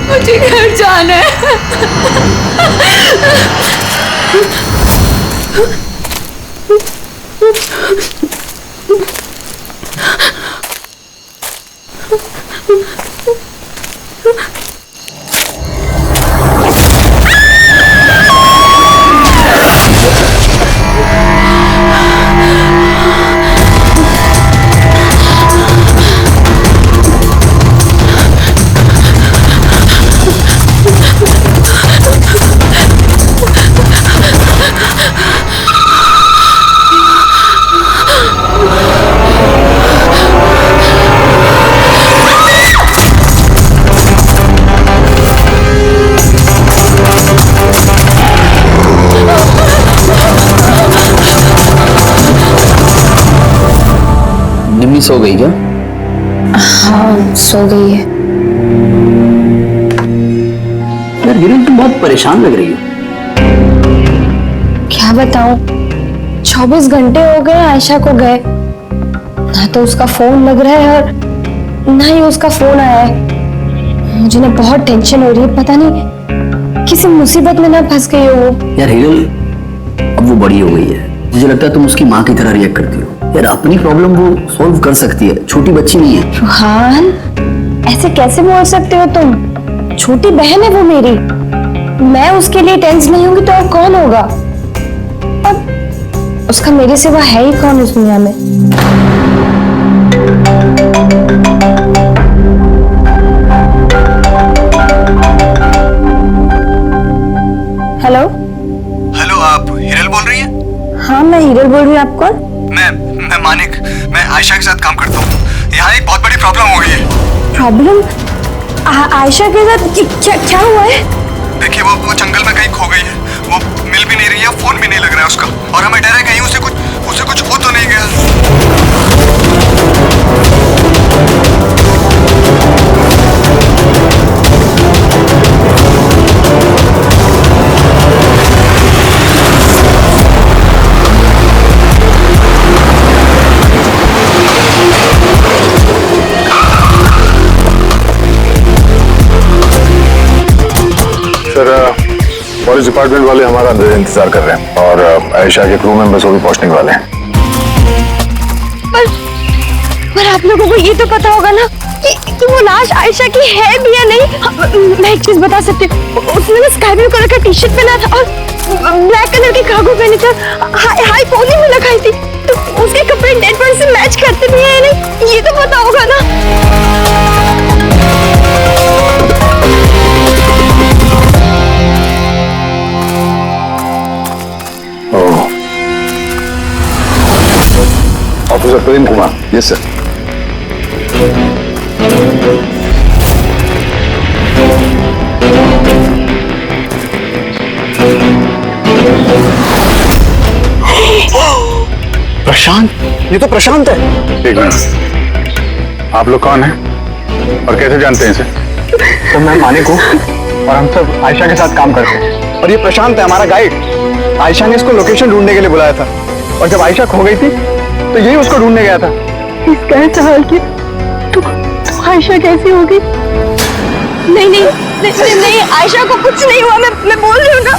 मुझे घर जाना है। निम्मी सो गई क्या? हाँ सो गई है। यार हिरल तुम बहुत परेशान लग रही हो। क्या बताऊं, 24 घंटे हो गए आयशा को गए, ना तो उसका फोन लग रहा है और ना ही उसका फोन आया है। मुझे ना बहुत टेंशन हो रही है, पता नहीं किसी मुसीबत में ना फंस गई हो वो। यार हिरल अब वो बड़ी हो गई है, मुझे लगता है तुम उसकी माँ की तरह रिएक्ट करती हो। यार अपनी प्रॉब्लम वो सॉल्व कर सकती है, छोटी बच्ची नहीं है। रुहान, ऐसे कैसे बोल सकते हो तुम? छोटी बहन है वो मेरी, मैं उसके लिए टेंस नहीं होंगी तो और कौन होगा? और उसका मेरे सिवा है ही कौन इस दुनिया में? हेलो हेलो, आप हिरल बोल रही हैं? हाँ मैं हिरल बोल रही हूँ। आप कौन? मैं मानिक, मैं आयशा के साथ काम करता हूँ। यहाँ एक बहुत बड़ी प्रॉब्लम हो गई है। प्रॉब्लम? आयशा के साथ क्या हुआ है? देखिए वो जंगल में कहीं खो गई है, वो मिल भी नहीं रही है, फोन भी नहीं लग रहा है उसका, और हमें डर है कहीं उसे कुछ हो तो नहीं गया। पुलिस डिपार्टमेंट वाले हमारा अंदर इंतजार कर रहे हैं और आयशा के क्रू मेंबर्स वो भी पहुंचने वाले हैं। पर आप लोगों को ये तो पता होगा ना कि वो लाश आयशा की है भी या नहीं। मैं एक चीज बता सकती हूँ, उसने ना स्काई ब्लू कलर का टी शर्ट पहना था और ब्लैक कलर की कार्गो पहनी थी, हाई पोनी में लगाई थी, तो उसके कपड़े डेड बॉडी से मैच करते भी हैं या नहीं, ये तो पता होगा ना। Officer Prem Kumar. Yes sir. Prashant, ये तो प्रशांत है। एक मिनट, आप लोग कौन हैं और कैसे जानते हैं इसे? तो मैं मानिक हूँ और हम सब आयशा के साथ काम करते हैं, और ये प्रशांत है हमारा गाइड। आयशा ने इसको लोकेशन ढूंढने के लिए बुलाया था, और जब आयशा खो गई थी तो यही उसको ढूंढने गया था। इस हाल की तो आयशा कैसी होगी? नहीं, आयशा को कुछ नहीं हुआ, मैं बोल रही हूँ ना।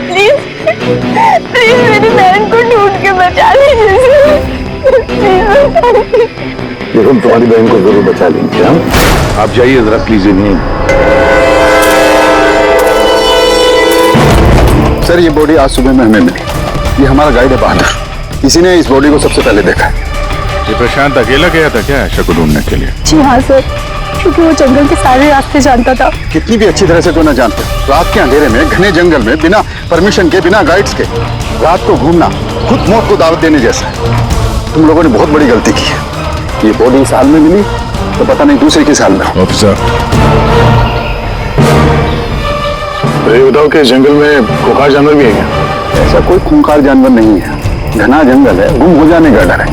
प्लीज मेरी बहन को ढूंढ के बचा लीजिए। हम तुम्हारी बहन को जरूर बचा लेंगे। आप जाइए जरा प्लीज। नहीं सर, ये बॉडी आज सुबह में हमें मिली। ये हमारा गाइड है बहादुर, इसी ने इस बॉडी को सबसे पहले देखा। ये प्रशांत अकेला गया था क्या आयशा को ढूंढने के लिए? जी हाँ सर, क्योंकि वो जंगल के सारे रास्ते जानता था। कितनी भी अच्छी तरह से तो ना जानते, रात के अंधेरे में घने जंगल में बिना परमिशन के, बिना गाइड्स के रात को घूमना खुद मौत को दावत देने जैसा है। तुम लोगों ने बहुत बड़ी गलती की है। ये बॉडी इस हाल में मिली तो पता नहीं दूसरे किस हाल में हो। ऑफिसर, तो ये बताओ कि जंगल में खूंखार जानवर भी है क्या? ऐसा कोई खूंखार जानवर नहीं है, घना जंगल है, गुम हो जाने का डर है।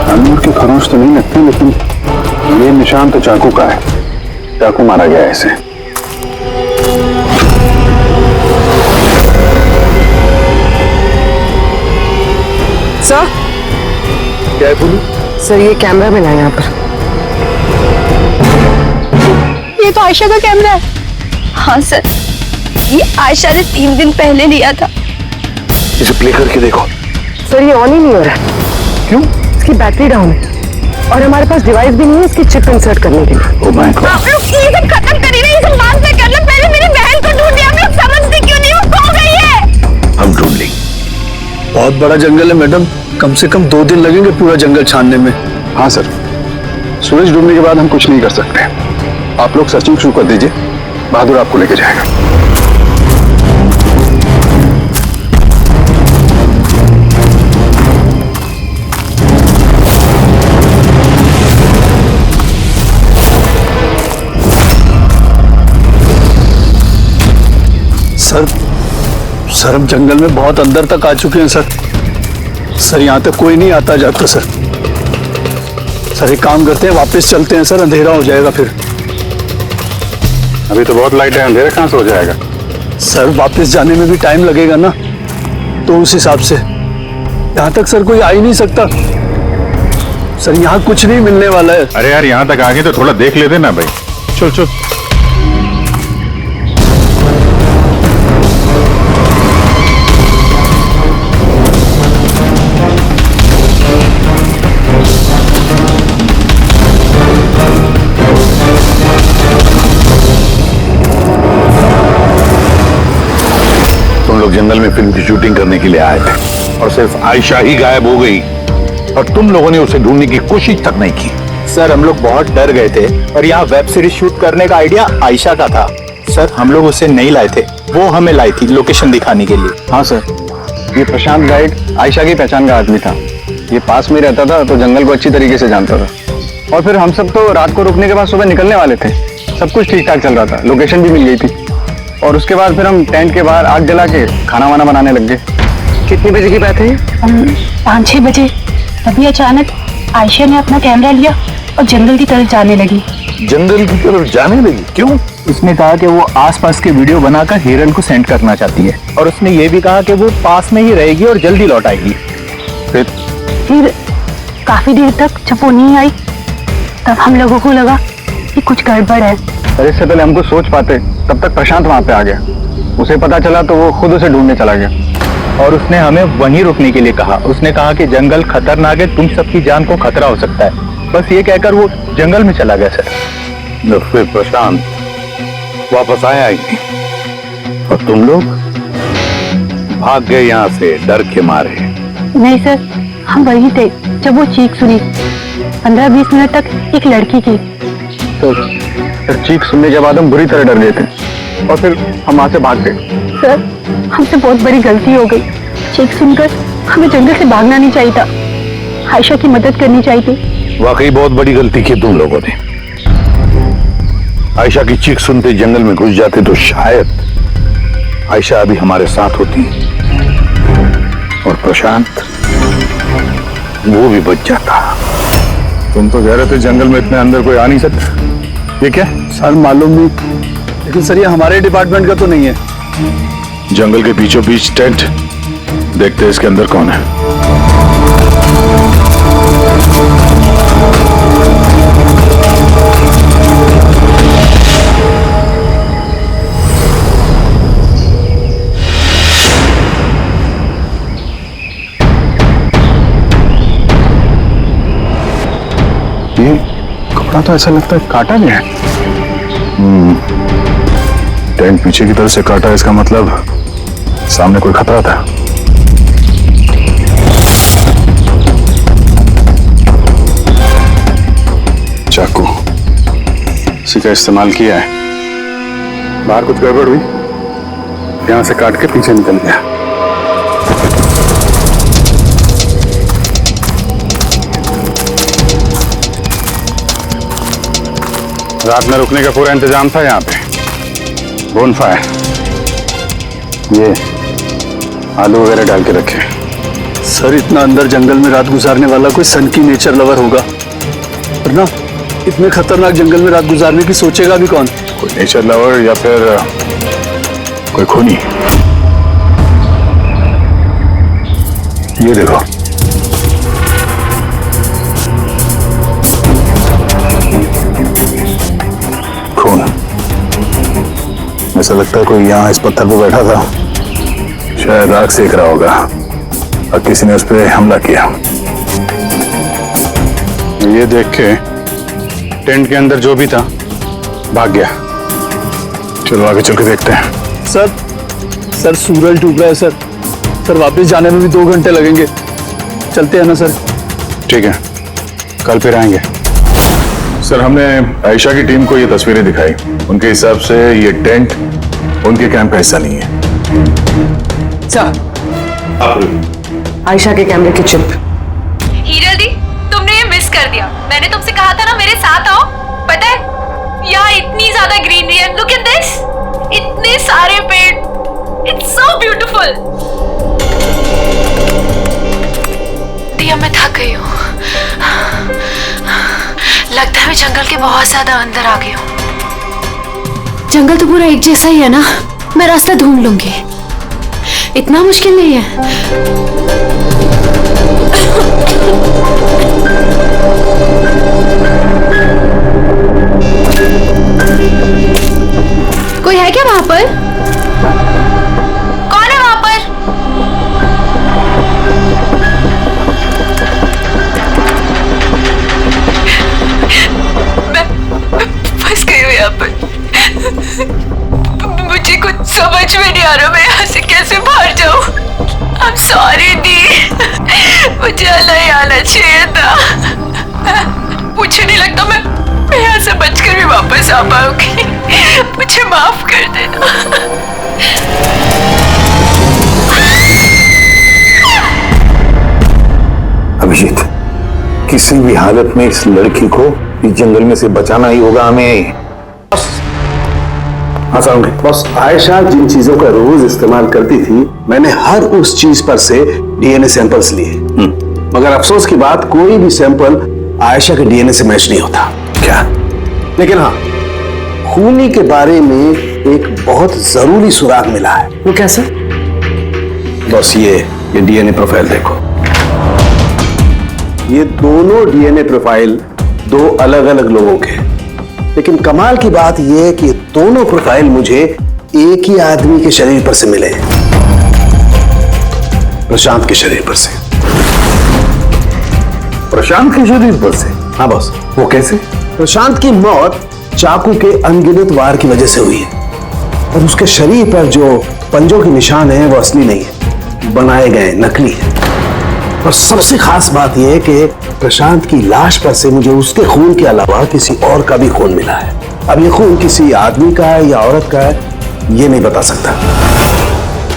जानवर के खरोंच तो नहीं लगते, लेकिन ये निशान तो चाकू का है। चाकू मारा गया है इसे। सर क्या है बोलू? सर ये कैमरा मिला है यहाँ पर। ये तो आयशा का कैमरा है। हाँ सर, ये आयशा ने 3 दिन पहले लिया था। इसे प्ले करके देखो। सर ये ऑन ही नहीं हो रहा है। क्यों? इसकी बैटरी डाउन है और हमारे पास डिवाइस भी नहीं है इसकी चिप इंसर्ट करने के लिए। Oh my God. आप लोग ये सब खत्म करिए ना, ये सब बाद में कर लो। पहले मेरी बहन को ढूंढिए। आप लोग समझते क्यों नहीं, वो खो गई है। हम ढूंढ लेंगे। बहुत बड़ा जंगल है मैडम, कम से कम 2 दिन लगेंगे पूरा जंगल छानने में। हाँ सर, सूरज डूबने के बाद हम कुछ नहीं कर सकते। आप लोग सर्चिंग शुरू कर दीजिए, बहादुर आपको लेके जाएगा। सर हम जंगल में बहुत अंदर तक आ चुके हैं सर। यहाँ तक कोई नहीं आता जाता सर। एक काम करते हैं, वापस चलते हैं सर, अंधेरा हो जाएगा फिर। अभी तो बहुत लाइट है, अंधेरा कहाँ से हो जाएगा? सर वापस जाने में भी टाइम लगेगा ना, तो उस हिसाब से यहाँ तक सर कोई आ ही नहीं सकता। सर यहाँ कुछ नहीं मिलने वाला है। अरे यार यहाँ तक आ गए तो थोड़ा देख लेते ना भाई। चल चल। तुम लोग जंगल में फिल्म की शूटिंग करने के लिए आए थे और सिर्फ आयशा ही गायब हो गई और तुम लोगों ने उसे ढूंढने की कोशिश तक नहीं की। सर हम लोग बहुत डर गए थे और यहाँ वेब सीरीज शूट करने का आइडिया आयशा का था। सर हम लोग उसे नहीं लाए थे, वो हमें लाई थी लोकेशन दिखाने के लिए। हाँ सर, ये प्रशांत गाइड आयशा की पहचान का आदमी था। ये पास में रहता था तो जंगल को अच्छी तरीके से जानता था। और फिर हम सब तो रात को रुकने के बाद सुबह निकलने वाले थे। सब कुछ ठीक ठाक चल रहा था, लोकेशन भी मिल गई थी। और उसके बाद फिर हम टेंट के बाहर आग जला के खाना वाना बनाने लग गए। कितने बजे की बात है? 5-6 बजे। तभी अचानक आयशा ने अपना कैमरा लिया और जंगल की तरफ जाने लगी। जंगल की तरफ जाने लगी? क्यों? उसने कहा कि वो आसपास के वीडियो बनाकर हिरन को सेंड करना चाहती है और उसने ये भी कहा कि वो पास में ही रहेगी और जल्दी लौट आएगी। फिर काफी देर तक जब वो नहीं आई तब हम लोगों को लगा कि कुछ गड़बड़ है। और इससे पहले हमको सोच पाते तब तक प्रशांत वहां पे आ गया। उसे पता चला तो वो खुद उसे ढूंढने चला गया। और उसने हमें वहीं रुकने के लिए कहा। उसने कहा कि जंगल खतरनाक है, तुम सबकी जान को खतरा हो सकता है। बस ये कहकर वो जंगल में चला गया सर। फिर प्रशांत वापस आया ही नहीं और तुम लोग भाग गए यहाँ से डर के मारे। नहीं सर, हम वही थे जब वो चीख सुनी। 15-20 मिनट तक एक लड़की की। तो फिर चीख सुनने के बाद हम बुरी तरह डर गए थे और फिर हम वहां से भाग गए। सर हमसे बहुत बड़ी गलती हो गई। चीख सुनकर हमें जंगल से भागना नहीं चाहिए था, आयशा की मदद करनी चाहिए थी। वाकई बहुत बड़ी गलती की तुम लोगों ने। आयशा की चीख सुनते जंगल में घुस जाते तो शायद आयशा अभी हमारे साथ होती और प्रशांत वो भी बच जाता। तुम तो कह रहे थे जंगल में इतने अंदर कोई आ नहीं सकता। ये क्या? सर मालूम नहीं, लेकिन सर ये हमारे डिपार्टमेंट का तो नहीं है। जंगल के बीचों बीच टेंट, देखते हैं इसके अंदर कौन है। ये कपड़ा तो ऐसा लगता है काटा गया है। टेंट पीछे की तरफ से काटा, इसका मतलब सामने कोई खतरा था। चाकू इसी का इस्तेमाल किया है। बाहर कुछ गड़बड़ हुई, यहां से काट के पीछे निकल गया। रात में रुकने का पूरा इंतजाम था यहाँ पे। बोनफायर, ये आलू वगैरह डाल के रखे। सर इतना अंदर जंगल में रात गुजारने वाला कोई सन की नेचर लवर होगा, वरना इतने खतरनाक जंगल में रात गुजारने की सोचेगा भी कौन? कोई नेचर लवर या फिर कोई खूनी। ये देखो ऐसा लगता है कोई यहाँ इस पत्थर पे बैठा था, शायद आग सेक रहा होगा और किसी ने उस पर हमला किया। ये देख के टेंट के अंदर जो भी था भाग गया। चलो आगे चल के देखते हैं। सर सूरज डूब रहा है सर। सर वापस जाने में भी 2 घंटे लगेंगे। चलते हैं ना सर? ठीक है, कल फिर आएंगे। सर हमने आयशा की टीम को ये तस्वीरें दिखाई, उनके हिसाब से ये टेंट उनके कैंप का हिस्सा नहीं है। सर, आयशा के कैमरे की चिप। हीरा दी, तुमने ये मिस कर दिया। मैंने तुमसे कहा था ना मेरे साथ आओ। पता है यहाँ इतनी ज्यादा ग्रीनरी है। लुक एट दिस, इतने सारे पेड़। It's so beautiful. दिया, मैं थक गई हूँ। लगता है मैं जंगल के बहुत ज्यादा अंदर आ गई हूँ। जंगल तो पूरा एक जैसा ही है ना, मैं रास्ता ढूंढ लूंगी। इतना मुश्किल नहीं है। कोई है क्या वहां पर? कौन है वहां पर? मैं फंस गई हूँ यहाँ पर। मुझे कुछ समझ में नहीं आ रहा, मैं यहाँ से कैसे बाहर जाऊँ? I'm sorry दी, मुझे नहीं आना चाहिए था। मुझे नहीं लगता मैं यहाँ से बचकर भी वापस आ पाऊंगी। मुझे माफ कर देना। अभिजीत, किसी भी हालत में इस लड़की को इस जंगल में से बचाना ही होगा हमें। बस आयशा जिन चीजों का रोज इस्तेमाल करती थी, मैंने हर उस चीज पर से डीएनए सैंपल्स लिए, मगर अफसोस की बात, कोई भी सैंपल आयशा के डीएनए से मैच नहीं होता। क्या? लेकिन हाँ, खूनी के बारे में एक बहुत जरूरी सुराग मिला है। वो कैसे? बस ये डीएनए प्रोफाइल देखो। ये दोनों डीएनए प्रोफाइल 2 अलग अलग लोगों के, लेकिन कमाल की बात यह है कि दोनों प्रोफाइल मुझे एक ही आदमी के शरीर पर से मिले, प्रशांत के शरीर पर से। प्रशांत के शरीर पर से? हाँ बॉस। वो कैसे? प्रशांत की मौत चाकू के अनगिनत वार की वजह से हुई है, और उसके शरीर पर जो पंजों के निशान हैं वो असली नहीं है, बनाए गए, नकली है। और सबसे खास बात यह है कि प्रशांत की लाश पर से मुझे उसके खून के अलावा किसी और का भी खून मिला है। अब ये खून किसी आदमी का है या औरत का है, ये नहीं बता सकता,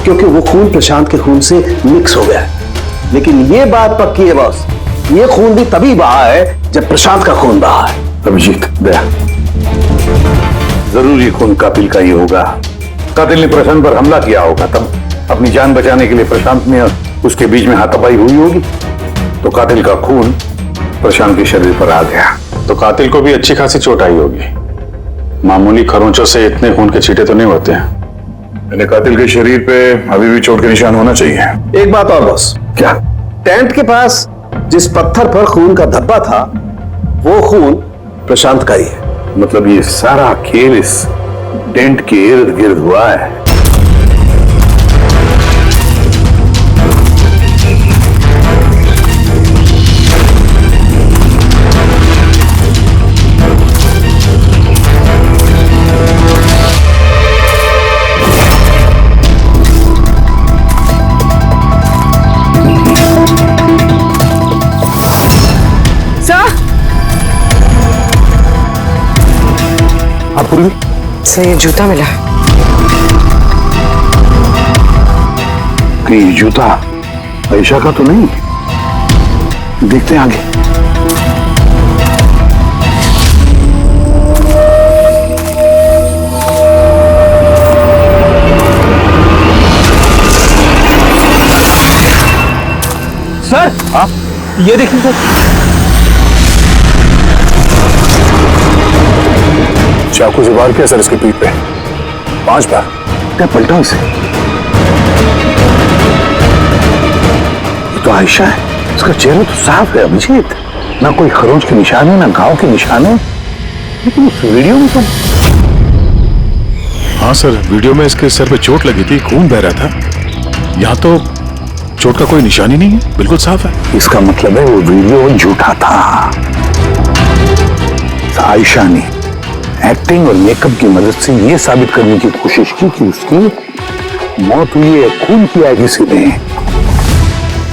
क्योंकि वो खून प्रशांत के खून से मिक्स हो गया है। लेकिन ये बात पक्की है बॉस, ये खून भी तभी बहा है जब प्रशांत का खून बहा है। अभिजीत, दया, जरूर ये खून कातिल का ही होगा। कातिल ने प्रशांत पर हमला किया होगा, तब अपनी जान बचाने के लिए प्रशांत में उसके बीच में हाथापाई हुई होगी, तो कातिल का खून प्रशांत के शरीर पर आ गया। तो कातिल को भी अच्छी खासी चोट आई होगी। मामूली खरोंचों से इतने खून के छींटे तो नहीं होते हैं। कातिल के शरीर पे अभी भी चोट के निशान होना चाहिए। एक बात और बॉस। क्या? टेंट के पास जिस पत्थर पर खून का धब्बा था, वो खून प्रशांत का ही है। मतलब ये सारा खेल इस टेंट के इर्द गिर्द हुआ है। सर, ये जूता मिला। ये जूता आयशा का तो नहीं? देखते हैं आगे। सर, आप ये देखिए सर। चाकू से वार किया सर इसके पीठ पे 5 बार। क्या पलटा इसे? ये तो आयशा है, इसका चेहरा तो साफ है अभिजीत, ना कोई खरोंच के निशान है, ना घाव के निशान है। लेकिन उस वीडियो में तो हाँ सर, वीडियो में इसके सर पे चोट लगी थी, खून बह रहा था। यहाँ तो चोट का कोई निशान ही नहीं है, बिल्कुल साफ है। इसका मतलब है वो वीडियो झूठा था। आयशा ने एक्टिंग और मेकअप की मदद से ये साबित करने की कोशिश की कि उसकी मौत हुई है, खून किया है किसी ने।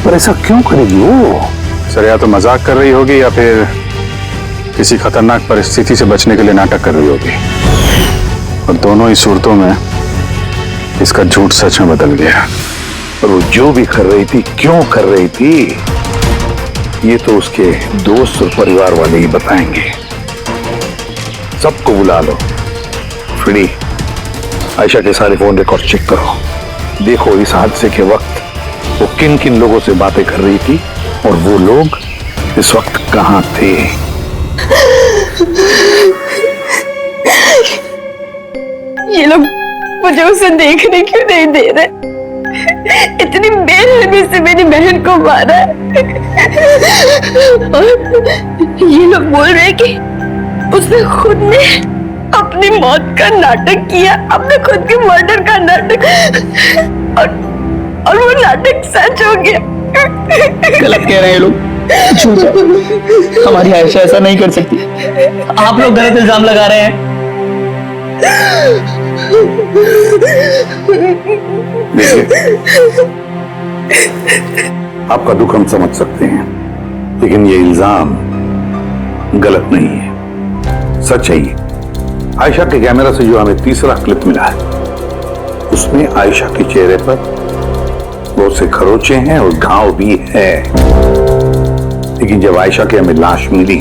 पर ऐसा क्यों करेगी वो? सर या तो मजाक कर रही होगी या फिर किसी खतरनाक परिस्थिति से बचने के लिए नाटक कर रही होगी। और दोनों ही सूरतों में इसका झूठ सच में बदल गया। और वो जो भी कर रही थी, क्यों कर रही थी, ये तो उसके दोस्त और परिवार वाले ही बताएंगे। सबको बुला लो। फ्री आयशा के सारे फोन रिकॉर्ड चेक करो। देखो इस हादसे के वक्त वो किन किन लोगों से बातें कर रही थी और वो लोग इस वक्त कहां थे। ये लोग मुझे उसे देखने क्यों नहीं दे रहे? इतनी बेरहमी से मेरी बहन को मारा है। और ये लोग बोल रहे हैं कि उसने खुद ने अपनी मौत का नाटक किया, अपने खुद के मर्डर का नाटक, और वो नाटक सच हो गया। गलत कह रहे हैं ये लोग, झूठ है। हमारी आयशा ऐसा नहीं कर सकती। आप लोग गलत इल्जाम लगा रहे हैं। आपका दुख हम समझ सकते हैं, लेकिन ये इल्जाम गलत नहीं है, सच है ये। आयशा के कैमरा से जो हमें तीसरा क्लिप मिला है, उसमें आयशा के चेहरे पर बहुत से खरोचे हैं और घाव भी है। लेकिन जब आयशा की हमें लाश मिली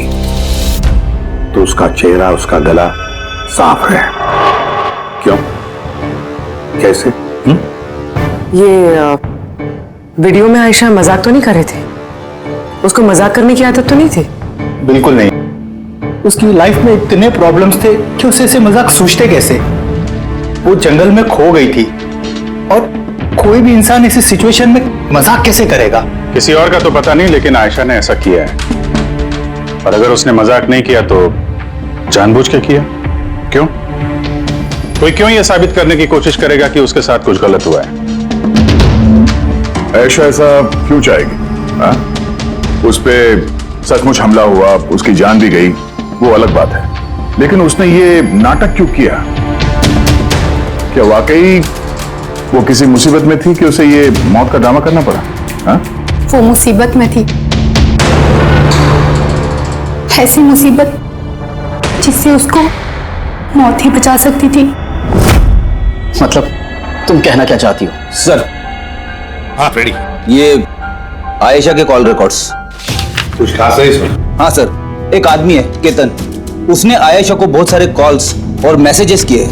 तो उसका चेहरा, उसका गला साफ है। क्यों? कैसे? ये वीडियो में आयशा मजाक तो नहीं कर रहे थे? उसको मजाक करने की आदत तो नहीं थी? बिल्कुल नहीं। उसकी लाइफ में इतने प्रॉब्लम्स थे कि उसे ऐसे मजाक सूझते कैसे? वो जंगल में खो गई थी और कोई भी इंसान ऐसी सिचुएशन में मजाक कैसे करेगा? किसी और का तो पता नहीं, लेकिन आयशा ने ऐसा किया है। और अगर उसने मजाक नहीं किया तो जानबूझ के किया। क्यों? कोई क्यों ये साबित करने की कोशिश करेगा कि उसके साथ कुछ गलत हुआ है? ऐशा ऐसा क्यों चाहेगी? हाँ? उस पे सचमुच हमला हुआ, उसकी जान भी गई, वो अलग बात है। लेकिन उसने ये नाटक क्यों किया? क्या वाकई वो किसी मुसीबत में थी कि उसे ये मौत का ड्रामा करना पड़ा? हाँ? वो मुसीबत में थी, ऐसी मुसीबत जिससे उसको मौत ही बचा सकती थी। मतलब तुम कहना क्या चाहती हो? सर, हाँ फ्रेडी, ये आयशा के कॉल रिकॉर्ड्स। कुछ खास है इसमें? हाँ सर, एक आदमी है केतन, उसने आयशा को बहुत सारे कॉल्स और मैसेजेस किए।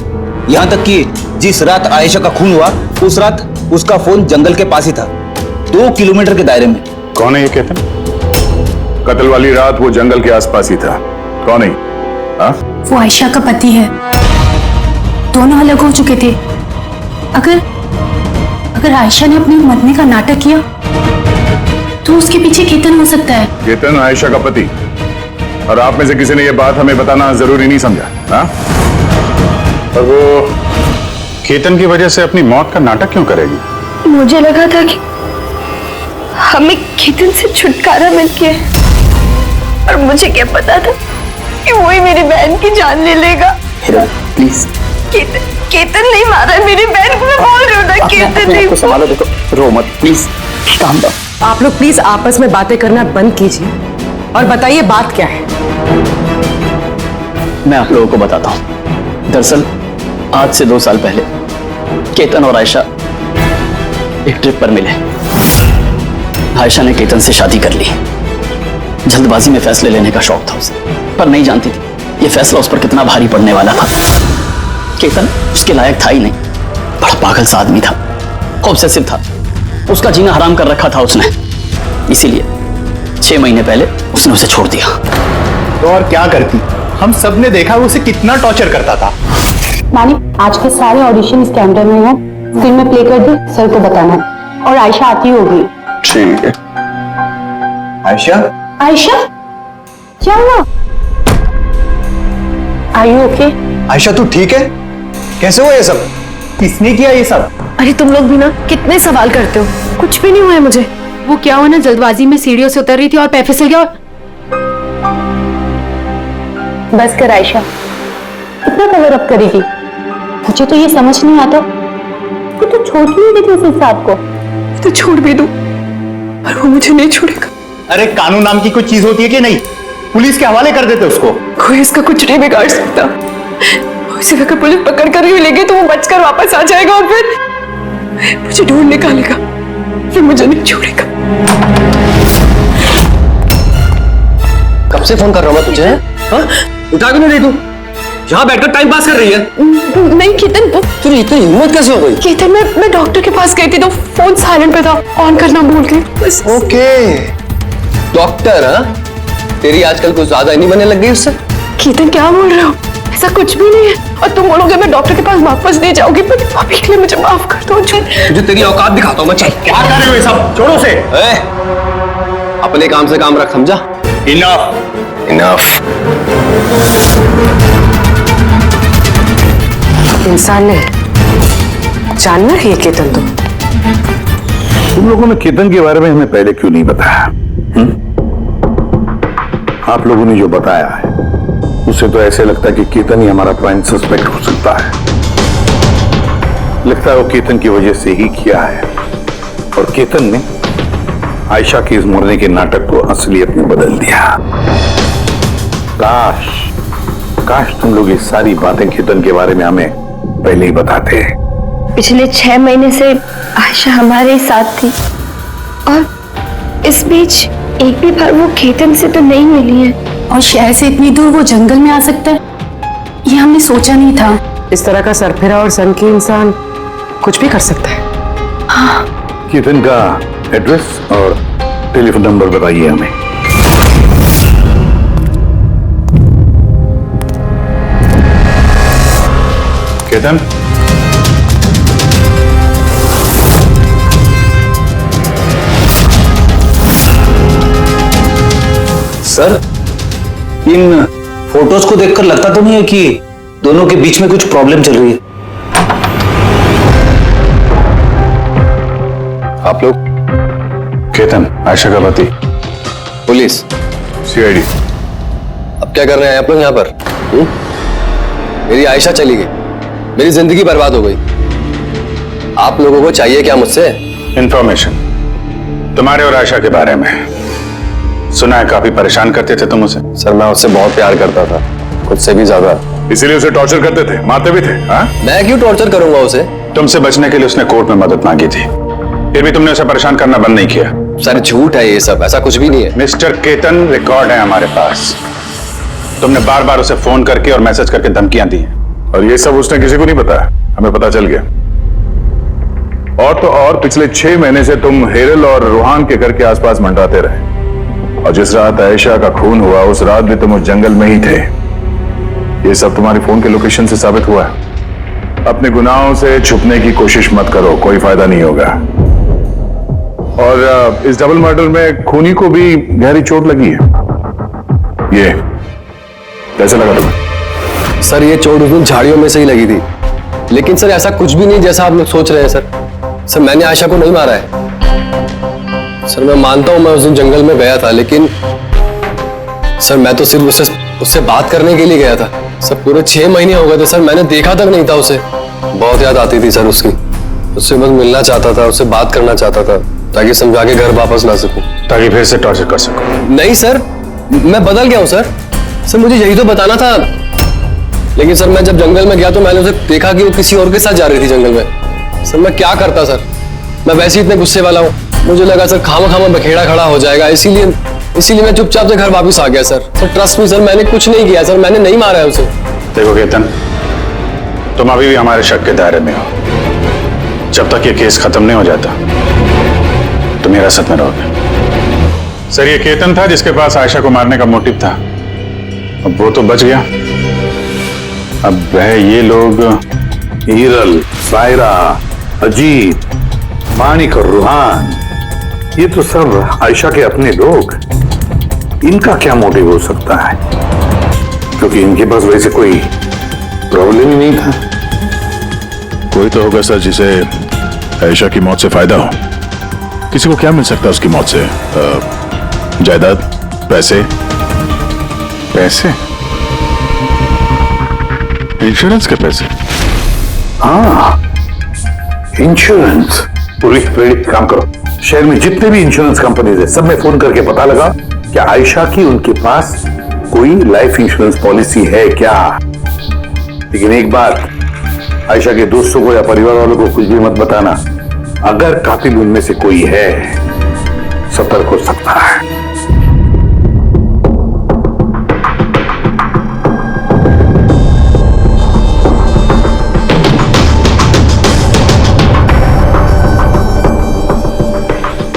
यहाँ तक कि जिस रात आयशा का खून हुआ उस रात उसका फोन जंगल के पास ही था, 2 किलोमीटर के दायरे में। कौन है ये केतन? कत्ल वाली रात वो जंगल के आसपास ही था। कौन है? हाँ? वो आयशा का पति है। दोनों अलग हो चुके थे। अगर आयशा ने अपने मरने का नाटक किया तो उसके पीछे केतन हो सकता है। केतन आयशा का पति, और आप में से किसी ने ये बात हमें बताना जरूरी नहीं समझा? हाँ? और वो केतन की वजह से अपनी मौत का नाटक क्यों करेगी? मुझे लगा था कि हमें केतन से छुटकारा मिल गया, और मुझे क्या पता था कि वही मेरी बहन की जान ले लेगा। प्लीज, केतन नहीं मारा मेरी बहन को, मैं बोल रही हूँ ना, केतन नहीं। संभालो, देखो, रो मत प्लीज, काम दो। आप लोग प्लीज आपस में बातें करना बंद कीजिए और बताइए बात क्या है। मैं आप लोगों को बताता हूँ। दरअसल आज से 2 साल पहले केतन और आयशा एक ट्रिप पर मिले। आयशा ने केतन से शादी कर ली। जल्दबाजी में फैसले लेने का शौक था उसे, पर नहीं जानती थी ये फैसला उस पर कितना भारी पड़ने वाला था। केतन उसके लायक था ही नहीं, बड़ा पागल सा आदमी था, ऑब्सेसिव था, उसका जीना हराम कर रखा था उसने। इसीलिए 6 महीने पहले उसने उसे छोड़ दिया। तो और क्या करती? हम सब ने देखा वो उसे कितना टॉर्चर करता था। मानी, आज के सारे ऑडिशन इस कैमरे में है, स्क्रीन में प्ले कर दे, सर को बताना है। और आयशा आती होगी। ठीक है। आयशा? आयशा, क्या हुआ? Are you okay? आयशा तू ठीक है? कैसे हुआ ये सब? किसने किया ये सब? अरे तुम लोग भी ना कितने सवाल करते हो, कुछ भी नहीं हुआ है मुझे। वो क्या हुआ ना, जल्दबाजी में सीढ़ियों से उतर रही थी और पैर फिसल गया। बस कर आयशा, कितना कवर अप करेगी? मुझे तो ये समझ नहीं आता कि तू छोड़ क्यों नहीं देती उस इंसान को? तो छोड़ भी दूं और वो मुझे नहीं छोड़ेगा। अरे कानून नाम की कोई चीज होती है कि नहीं? पुलिस के हवाले कर देते उसको। कोई इसका कुछ नहीं बिगाड़ सकता। उसे अगर पुलिस पकड़ कर ही लेगी तो वो बचकर वापस आ जाएगा और फिर मुझे ढूंढ निकालेगा, फिर मुझे नहीं छोड़ेगा। कब से फोन कर रहा हूं मैं तुझे? हाँ? उठा क्यों नहीं रही तू? यहाँ बैठकर टाइम पास कर रही है। नहीं केतन, तुझे इतनी हिम्मत कैसे हो गई? केतन मैं डॉक्टर के पास गई थी तो फोन साइलेंट पे था, ऑन करना भूल गई बस। ओके, डॉक्टर हाँ? तेरी आजकल कुछ ज्यादा नहीं बनने लग गई उससे? केतन क्या बोल रहे हो? ऐसा कुछ भी नहीं है। और तुम बोलोगे मैं डॉक्टर के पास वापस नहीं जाऊंगी, पर अभी के लिए मुझे माफ कर दो। तुझे तेरी औकात दिखाता हूँ मैं। चल। क्या कर रहे हो ये सब? छोड़ो से। अपने काम से काम रख, समझा? इनफ। इनफ। इंसान नहीं, जानवर ही है केतन तो। तुम लोगों ने केतन के बारे में हमें पहले क्यों नहीं बताया? आप लोगों ने जो बताया है उससे तो ऐसे लगता है कि केतन ही हमारा प्राइम सस्पेक्ट हो सकता है। लगता है वो केतन की वजह से ही किया है और केतन ने आयशा के इस मरने के नाटक को असलियत में बदल दिया। काश काश तुम लोग ये सारी बातें केतन के बारे में हमें पहले ही बताते। पिछले 6 महीने से आयशा हमारे साथ थी और इस बीच एक भी बार वो केतन से तो नहीं मिली है। और शहर से इतनी दूर वो जंगल में आ सकता है, ये हमने सोचा नहीं था। इस तरह का सरफिरा और सन की इंसान कुछ भी कर सकता है। केतन का एड्रेस और टेलीफोन नंबर बताइए हमें। केतन, सर, इन फोटोज को देखकर लगता तो नहीं है कि दोनों के बीच में कुछ प्रॉब्लम चल रही है? आप लोग? केतन आयशा का पति। पुलिस? सीआईडी। अब क्या कर रहे हैं आप लोग यहाँ पर? मेरी आयशा चली गई, मेरी जिंदगी बर्बाद हो गई। आप लोगों को चाहिए क्या मुझसे? इंफॉर्मेशन तुम्हारे और आयशा के बारे में। सुना है काफी परेशान करते थे तुम उसे। सर मैं उससे बहुत प्यार करता था, खुद से भी ज्यादा। इसीलिए उसे टॉर्चर करते थे, मारते भी थे? हाँ? मैं क्यों टॉर्चर करूंगा उसे? तुमसे बचने के लिए उसने कोर्ट में मदद मांगी थी, फिर भी तुमने उसे परेशान करना बंद नहीं किया। सर झूठ है ये सब, ऐसा कुछ भी नहीं है। मिस्टर केतन, रिकॉर्ड है हमारे पास। तुमने बार बार उसे फोन करके और मैसेज करके धमकियां दी और ये सब उसने किसी को नहीं बताया, हमें पता चल गया। और तो और पिछले 6 महीने से तुम हेरल और रूहान के घर के आसपास मंडराते रहे और जिस रात आयशा का खून हुआ उस रात भी तुम उस जंगल में ही थे। ये सब तुम्हारी फोन के लोकेशन से साबित हुआ है। अपने गुनाहों से छुपने की कोशिश मत करो, कोई फायदा नहीं होगा। और इस डबल मर्डर में खूनी को भी गहरी चोट लगी है। ये कैसे लगा तुम्हें? सर ये चोट उस दिन झाड़ियों में से ही लगी थी, लेकिन सर ऐसा कुछ भी नहीं जैसा आप लोग सोच रहे हैं। सर मैंने आयशा को नहीं मारा है। सर मैं मानता हूं मैं उस दिन जंगल में गया था, लेकिन सर मैं तो सिर्फ उससे बात करने के लिए गया था। सर पूरे 6 महीने हो गए थे सर, मैंने देखा तक नहीं था उसे। बहुत याद आती थी सर उसकी, उससे बस मिलना चाहता था, उससे बात करना चाहता था ताकि समझा के घर वापस ला सकूं, ताकि फिर से टॉर्चर कर सको। नहीं सर, मैं बदल गया हूं सर मुझे यही तो बताना था। लेकिन सर मैं जब जंगल में गया तो मैंने उसे देखा कि वो किसी और के साथ जा रही थी जंगल में। सर मैं क्या करता सर, मैं वैसे ही इतने गुस्से वाला हूँ। मुझे लगा सर खामा बखेड़ा खड़ा हो जाएगा, इसीलिए मैं चुपचाप से घर वापस आ गया। सर ट्रस्ट मी सर, मैंने कुछ नहीं किया सर, मैंने नहीं मारा है उसे। देखो केतन, तुम अभी भी हमारे शक के दायरे में हो। जब तक ये केस खत्म नहीं हो जाता तुम हिरासत में रहोगे। सर ये केतन था जिसके पास आयशा को मारने का मोटिव था, अब वो तो बच गया। अब वह ये लोग हीरल, सायरा, अजीत, मानिक और रूहान, ये तो सब आयशा के अपने लोग। इनका क्या मोटिव हो सकता है? क्योंकि इनके पास वैसे कोई प्रॉब्लम ही नहीं था। कोई तो होगा सर जिसे आयशा की मौत से फायदा हो। किसी को क्या मिल सकता है उसकी मौत से? जायदाद, पैसे? पैसे? इंश्योरेंस के पैसे? हाँ, इंश्योरेंस। पुलिस प्रेरित काम करो, शहर में जितने भी इंश्योरेंस कंपनीज है सब में फोन करके पता लगा क्या आयशा की उनके पास कोई लाइफ इंश्योरेंस पॉलिसी है क्या। लेकिन एक बात, आयशा के दोस्तों को या परिवार वालों को कुछ भी मत बताना। अगर कातिल उनमें से कोई है, सतर्क हो सकता है।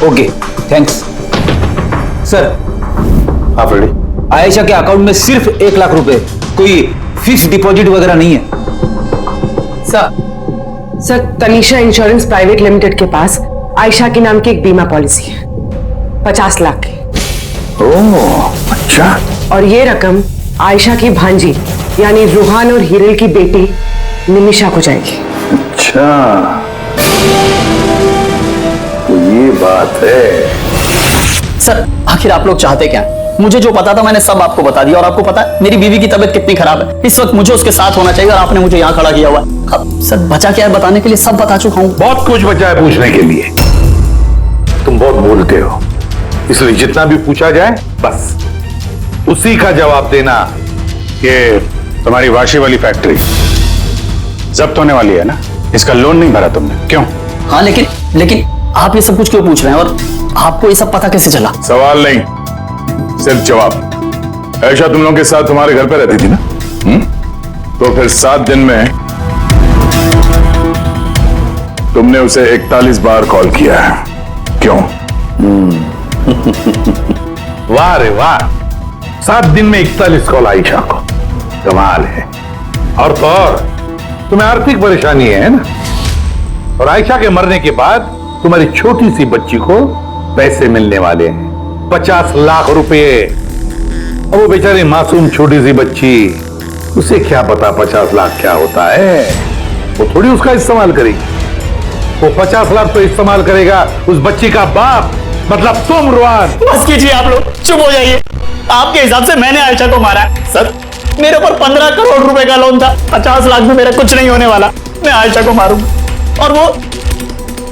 Okay, thanks sir. हाँ फ्रेडी, आयशा के अकाउंट में सिर्फ 1 लाख रुपए, कोई फिक्स डिपॉजिट वगैरह नहीं है। Sir, Tanisha insurance private limited के पास आयशा के नाम की एक बीमा पॉलिसी है 50 लाख की। ओह अच्छा। और ये रकम आयशा की भांजी यानी रूहान और हिरल की बेटी निमिषा को जाएगी। अच्छा, तो ये बात है। सर, आखिर आप लोग चाहते क्या? मुझे जो पता था मैंने सब आपको बता दिया। और आपको पता है मेरी बीवी की तबीयत कितनी खराब है, इस वक्त मुझे उसके साथ होना चाहिए और आपने मुझे यहाँ खड़ा किया हुआ है। अब सर बचा क्या है बताने के लिए? सब बता चुका हूँ। बहुत कुछ बचा है पूछने के लिए। तुम बहुत बोलते हो, इसलिए जितना भी पूछा जाए बस उसी का जवाब देना। ये तुम्हारी वाशी वाली फैक्ट्री जब्त होने वाली है ना? इसका लोन नहीं भरा तुमने, क्यों? हाँ, लेकिन आप ये सब कुछ क्यों पूछ रहे हैं और आपको ये सब पता कैसे चला? सवाल नहीं, सिर्फ जवाब। आयशा तुम लोगों के साथ तुम्हारे घर पे रहती थी ना? तो फिर 7 दिन में तुमने उसे 41 बार कॉल किया है, क्यों? वाह रे वाह, 7 दिन में 41 कॉल आयशा को, कमाल है। और तो और तुम्हें आर्थिक परेशानी है ना, और आयशा के मरने के बाद तुम्हारी छोटी सी बच्ची को पैसे मिलने वाले हैं 50 लाख रुपए। अब वो बेचारी मासूम छोटी सी बच्ची, उसे क्या पता 50 लाख क्या होता है? वो थोड़ी उसका इस्तेमाल करेगी। वो 50 लाख तो इस्तेमाल करेगा उस बच्ची का बाप, मतलब तुम रुआन। बस कीजिए आप लोग, चुप हो जाइए। आपके हिसाब से मैंने आयशा को मारा है? सर, मेरे ऊपर 15 करोड़ रुपए का लोन था, 50 लाख में मेरा कुछ नहीं होने वाला। मैं आयशा को मारूंगा। और वो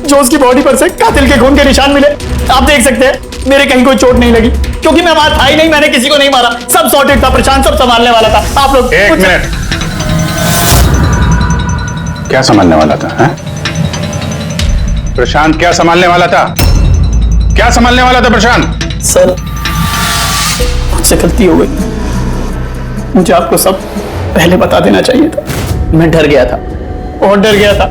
जो उसकी बॉडी पर से कातिल के खून के निशान मिले, आप देख सकते हैं मेरे कहीं कोई चोट नहीं लगी, क्योंकि मैं वहां था ही नहीं। मैंने किसी को नहीं मारा, सब सॉर्टेड था, प्रशांत सब संभालने वाला था। आप लोग एक मिनट, क्या संभालने वाला था? है? प्रशांत क्या संभालने वाला था? क्या संभालने वाला था प्रशांत? सर, मुझसे गलती हो गई, मुझे आपको सब पहले बता देना चाहिए था। मैं डर गया था, बहुत डर गया था।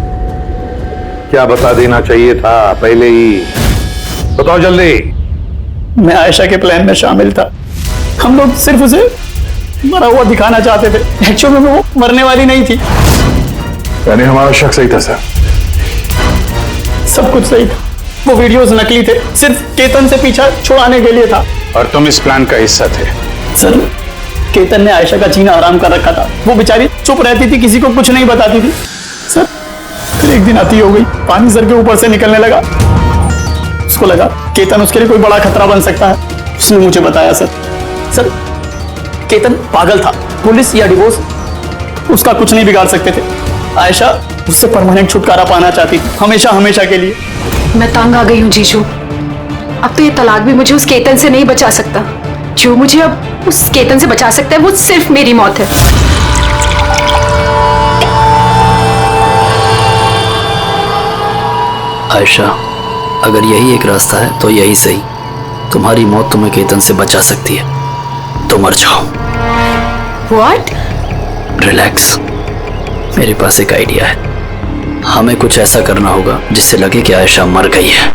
क्या बता देना चाहिए था पहले ही? बताओ जल्दी। मैं आयशा के प्लान में शामिल था। हम लोग सिर्फ उसे मरा हुआ दिखाना चाहते थे, एक्चुअली में वो मरने वाली नहीं थी। यानी हमारा शक सही था सर? सब कुछ सही था, वो वीडियोस नकली थे, सिर्फ केतन से पीछा छुड़ाने के लिए था। और तुम इस प्लान का हिस्सा थे? सर, केतन ने आयशा का जीना आराम कर रखा था। वो बेचारी चुप रहती थी, किसी को कुछ नहीं बताती थी। सर, फिर एक दिन आती हो गई, पानी सर के ऊपर से निकलने लगा। उसको लगा केतन उसके लिए कोई बड़ा खतरा बन सकता है, उसने मुझे बताया। सर, केतन पागल था, पुलिस या डिवोर्स उसका कुछ नहीं बिगाड़ सकते थे। आयशा उससे परमानेंट छुटकारा पाना चाहती थी, हमेशा हमेशा के लिए। मैं तंग आ गई हूँ जीजू। अब तो ये तलाक भी मुझे उस केतन से नहीं बचा सकता। जो मुझे अब उस केतन से बचा सकता है वो सिर्फ मेरी मौत है। आयशा, अगर यही एक रास्ता है तो यही सही। तुम्हारी मौत तुम्हें केतन से बचा सकती है, तो मर जाओ। What? रिलैक्स, मेरे पास एक आइडिया है। हमें कुछ ऐसा करना होगा जिससे लगे कि आयशा मर गई है।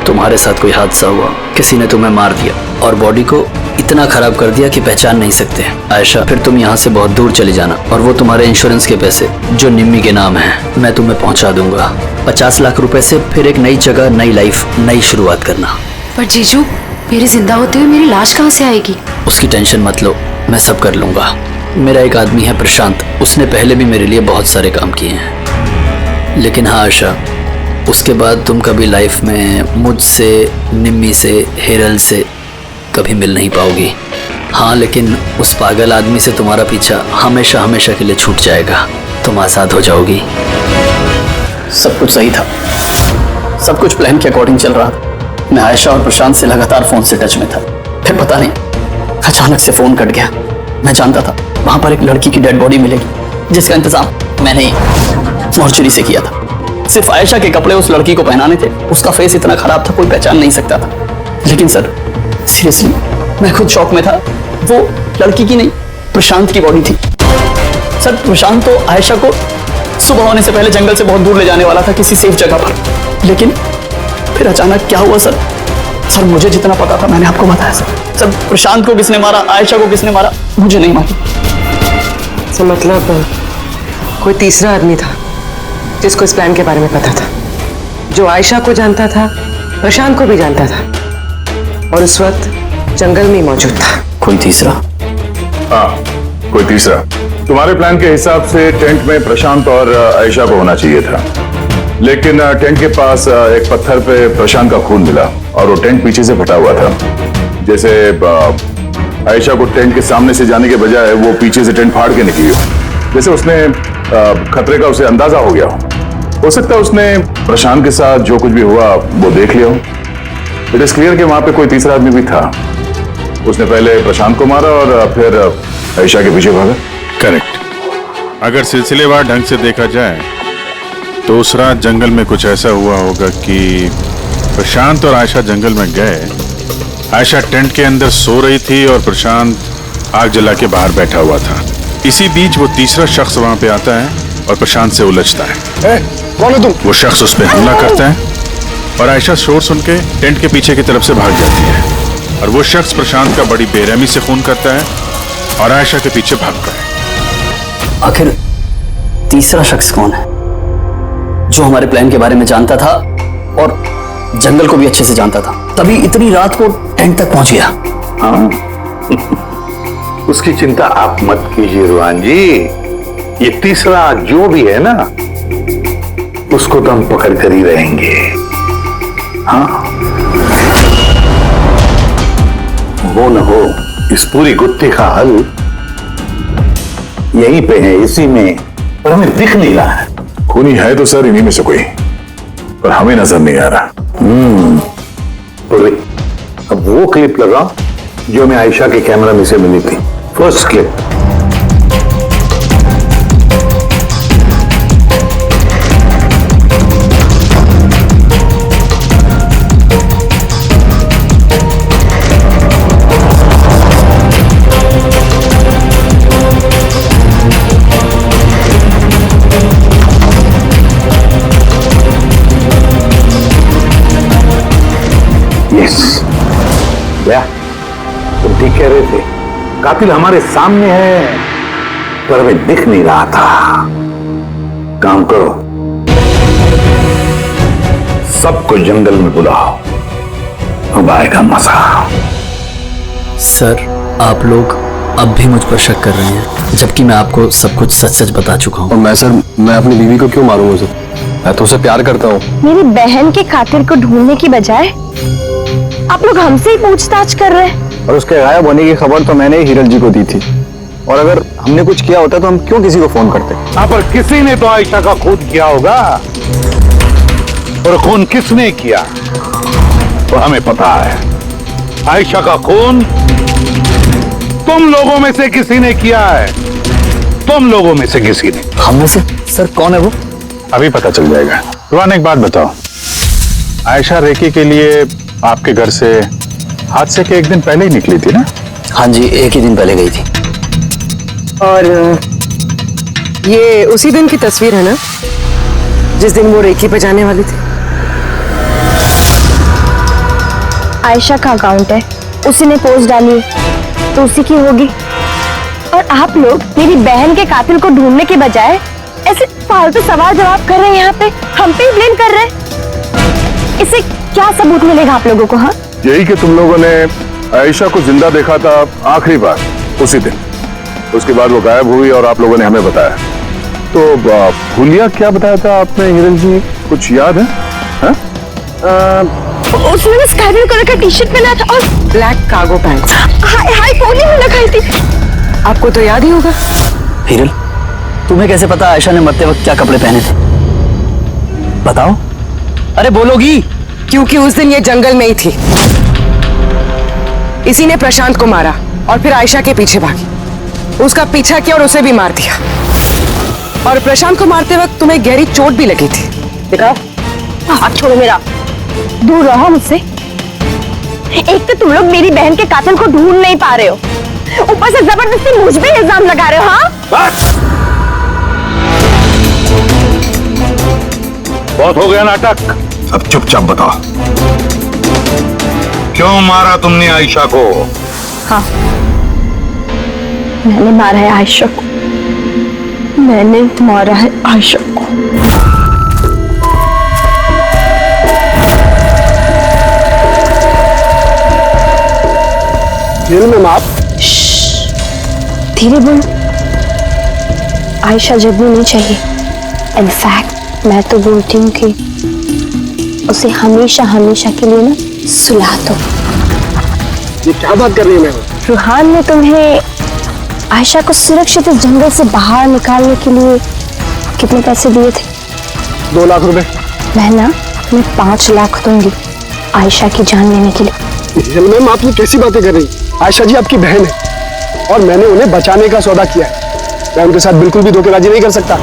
तुम्हारे साथ कोई हादसा हुआ, किसी ने तुम्हें मार दिया और बॉडी को इतना खराब कर दिया कि पहचान नहीं सकते। आयशा, फिर तुम यहाँ से बहुत दूर चली जाना और वो तुम्हारे इंश्योरेंस के पैसे जो निम्मी के नाम है मैं तुम्हें पहुँचा दूंगा। 50 लाख रुपए से फिर एक नई जगह, नई लाइफ, नई शुरुआत करना। पर जीजू, मेरे जिंदा होते हुए मेरी लाश कहाँ से आएगी? उसकी टेंशन मत लो, मैं सब कर लूंगा। मेरा एक आदमी है प्रशांत, उसने पहले भी मेरे लिए बहुत सारे काम किए हैं। लेकिन हाँ आशा, उसके बाद तुम कभी लाइफ में मुझसे, निम्मी से, हेरल से कभी मिल नहीं पाओगी। हाँ, लेकिन उस पागल आदमी से तुम्हारा पीछा हमेशा हमेशा के लिए छूट जाएगा। तुम आज़ाद हो जाओगी। सब कुछ सही था, सब कुछ प्लान के अकॉर्डिंग चल रहा था। मैं आयशा और प्रशांत से लगातार फोन से टच में था। फिर पता नहीं अचानक से फोन कट गया। मैं जानता था वहां पर एक लड़की की डेड बॉडी मिलेगी, जिसका इंतजाम मैंने मॉर्चरी से किया था। सिर्फ आयशा के कपड़े उस लड़की को पहनाने थे। उसका फेस इतना खराब था, कोई पहचान नहीं सकता था। लेकिन सर सीरियसली मैं खुद शॉक में था। वो लड़की की नहीं, प्रशांत की बॉडी थी। सर प्रशांत तो आयशा को सुबह होने से पहले जंगल से बहुत दूर ले जाने वाला था, किसी सेफ जगह पर। लेकिन फिर अचानक क्या हुआ सर? सर मुझे जितना पता था मैंने आपको बताया सर। सर प्रशांत को किसने मारा, आयशा को किसने मारा, मुझे नहीं मालूम। तो मतलब कोई तीसरा आदमी था जिसको इस प्लान के बारे में पता था, जो आयशा को जानता था, प्रशांत को भी जानता था और उस वक्त जंगल में ही मौजूद था। कोई तीसरा? हाँ, कोई तीसरा। तुम्हारे प्लान के हिसाब से टेंट में प्रशांत और आयशा को होना चाहिए था, लेकिन टेंट के पास एक पत्थर पे प्रशांत का खून मिला और वो टेंट पीछे से फटा हुआ था। जैसे आयशा को टेंट के सामने से जाने के बजाय वो पीछे से टेंट फाड़ के निकली हो, जैसे उसने खतरे का उसे अंदाजा हो गया हो सकता है उसने प्रशांत के साथ जो कुछ भी हुआ वो देख लिया हो। इट इज क्लियर कि वहां पे कोई तीसरा आदमी भी था। उसने पहले प्रशांत को मारा और फिर आयशा के पीछे भागा। करेक्ट। अगर सिलसिलेवार ढंग से देखा जाए तो उस रात जंगल में कुछ ऐसा हुआ होगा कि प्रशांत और आयशा जंगल में गए। आयशा टेंट के अंदर सो रही थी और प्रशांत आग जला के बाहर बैठा हुआ था। इसी बीच वो तीसरा शख्स वहां पे आता है और प्रशांत से उलझता है। कौन है तुम? वो शख्स उस पर हमला करता है और आयशा शोर सुन के टेंट के पीछे की तरफ से भाग जाती है और वो शख्स प्रशांत का बड़ी बेरहमी से खून करता है और आयशा के पीछे भागता है। आखिर तीसरा शख्स कौन है जो हमारे प्लान के बारे में जानता था और जंगल को भी अच्छे से जानता था, तभी इतनी रात को टेंट तक पहुंच गया? हाँ उसकी चिंता आप मत कीजिए रुहान जी। ये तीसरा जो भी है ना, उसको तो हम पकड़ कर ही रहेंगे। हाँ वो न हो, इस पूरी गुत्थी का हल यहीं पे है, इसी में, पर हमें दिख नहीं रहा है। खूनी है तो सर इन्हीं में से कोई, पर हमें नजर नहीं आ रहा। तो अब वो क्लिप लगा जो मैं आयशा के कैमरा में से मिली थी, फर्स्ट क्लिप। क्या तुम ठीक कह रहे थे, कातिल हमारे सामने है पर हमें दिख नहीं रहा था। काम करो, सबको जंगल में बुलाओ, अब आएगा मजा। सर आप लोग अब भी मुझ पर शक कर रहे हैं, जबकि मैं आपको सब कुछ सच सच बता चुका हूँ। मैं अपनी बीवी को क्यों मारूंगा सर? मैं तो उसे प्यार करता हूँ। मेरी बहन के कातिल को ढूंढने की बजाय आप लोग हमसे ही पूछताछ कर रहे हैं। और उसके गायब होने की खबर तो मैंने ही हिरल जी को दी थी, और अगर हमने कुछ किया होता तो हम क्यों किसी को फोन करते? हाँ, पर किसी ने तो आयशा का खून किया होगा, और खून किसने किया तो हमें पता है। आयशा का खून तुम लोगों में से किसी ने किया है, तुम लोगों में से किसी ने। हम में से? सर कौन है वो? अभी पता चल जाएगा। रुहान एक बात बताओ, आयशा रेकी के लिए आपके घर से हादसे के एक दिन पहले ही निकली थी ना? हाँ जी, एक ही दिन पहले गई थी। और ये उसी दिन की तस्वीर है ना जिस दिन वो रेकी पे जाने वाली थी? आयशा का अकाउंट है, उसी ने पोस्ट डाली तो उसी की होगी। और आप लोग मेरी बहन के कातिल को ढूंढने के बजाय ऐसे फालतू सवाल जवाब कर रहे हैं, यहाँ पे हम पे ही ब्लेम कर रहे हैं। इससे क्या सबूत मिलेगा आप लोगों को? हाँ, यही कि तुम लोगों ने आयशा को जिंदा देखा था आखिरी बार उसी दिन, उसके बाद वो गायब हुई और आप लोगों ने हमें बताया। तो भूलिया क्या बताया था आपने हिरल जी, कुछ याद है? हाँ? उसने स्काई ब्लू कलर का टी शर्ट पहना था और black cargo pant. High pony में लगाई थी। आपको तो याद ही होगा। हिरल, तुम्हें कैसे पता आयशा ने मरते वक्त क्या कपड़े पहने थे? बताओ, अरे बोलोगी? क्योंकि उस दिन ये जंगल में ही थी। इसी ने प्रशांत को मारा और फिर आयशा के पीछे भागी, उसका पीछा किया और उसे भी मार दिया। और प्रशांत को मारते वक्त तुम्हें गहरी चोट भी लगी थी, दिखाओ। हाथ छोड़ो मेरा, दूर रहो मुझसे। एक तो तुम लोग मेरी बहन के कातिल को ढूंढ नहीं पा रहे हो, ऊपर से जबरदस्ती मुझ पे इल्जाम लगा रहे हो। हाँ, बहुत हो गया नाटक, अब चुपचाप बताओ, क्यों मारा तुमने आयशा को? हाँ, मैंने मारा है आयशा को, मैंने मारा है आयशा को। में आप धीरे बोल, आयशा जगनी नहीं चाहिए। इनफैक्ट मैं तो बोलती हूँ कि उसे हमेशा हमेशा के लिए ना सुला दो। ये क्या बात कर रही है मैम? रूहान ने तुम्हें आयशा को सुरक्षित इस जंगल से बाहर निकालने के लिए कितने पैसे दिए थे? 2 लाख रुपए। मैं ना तुम्हें 5 लाख दूंगी आयशा की जान लेने के लिए। मैम, आप ये कैसी बातें कर रही? आयशा जी आपकी बहन है और मैंने उन्हें बचाने का सौदा किया है। मैं उनके साथ बिल्कुल भी धोखेबाजी नहीं कर सकता।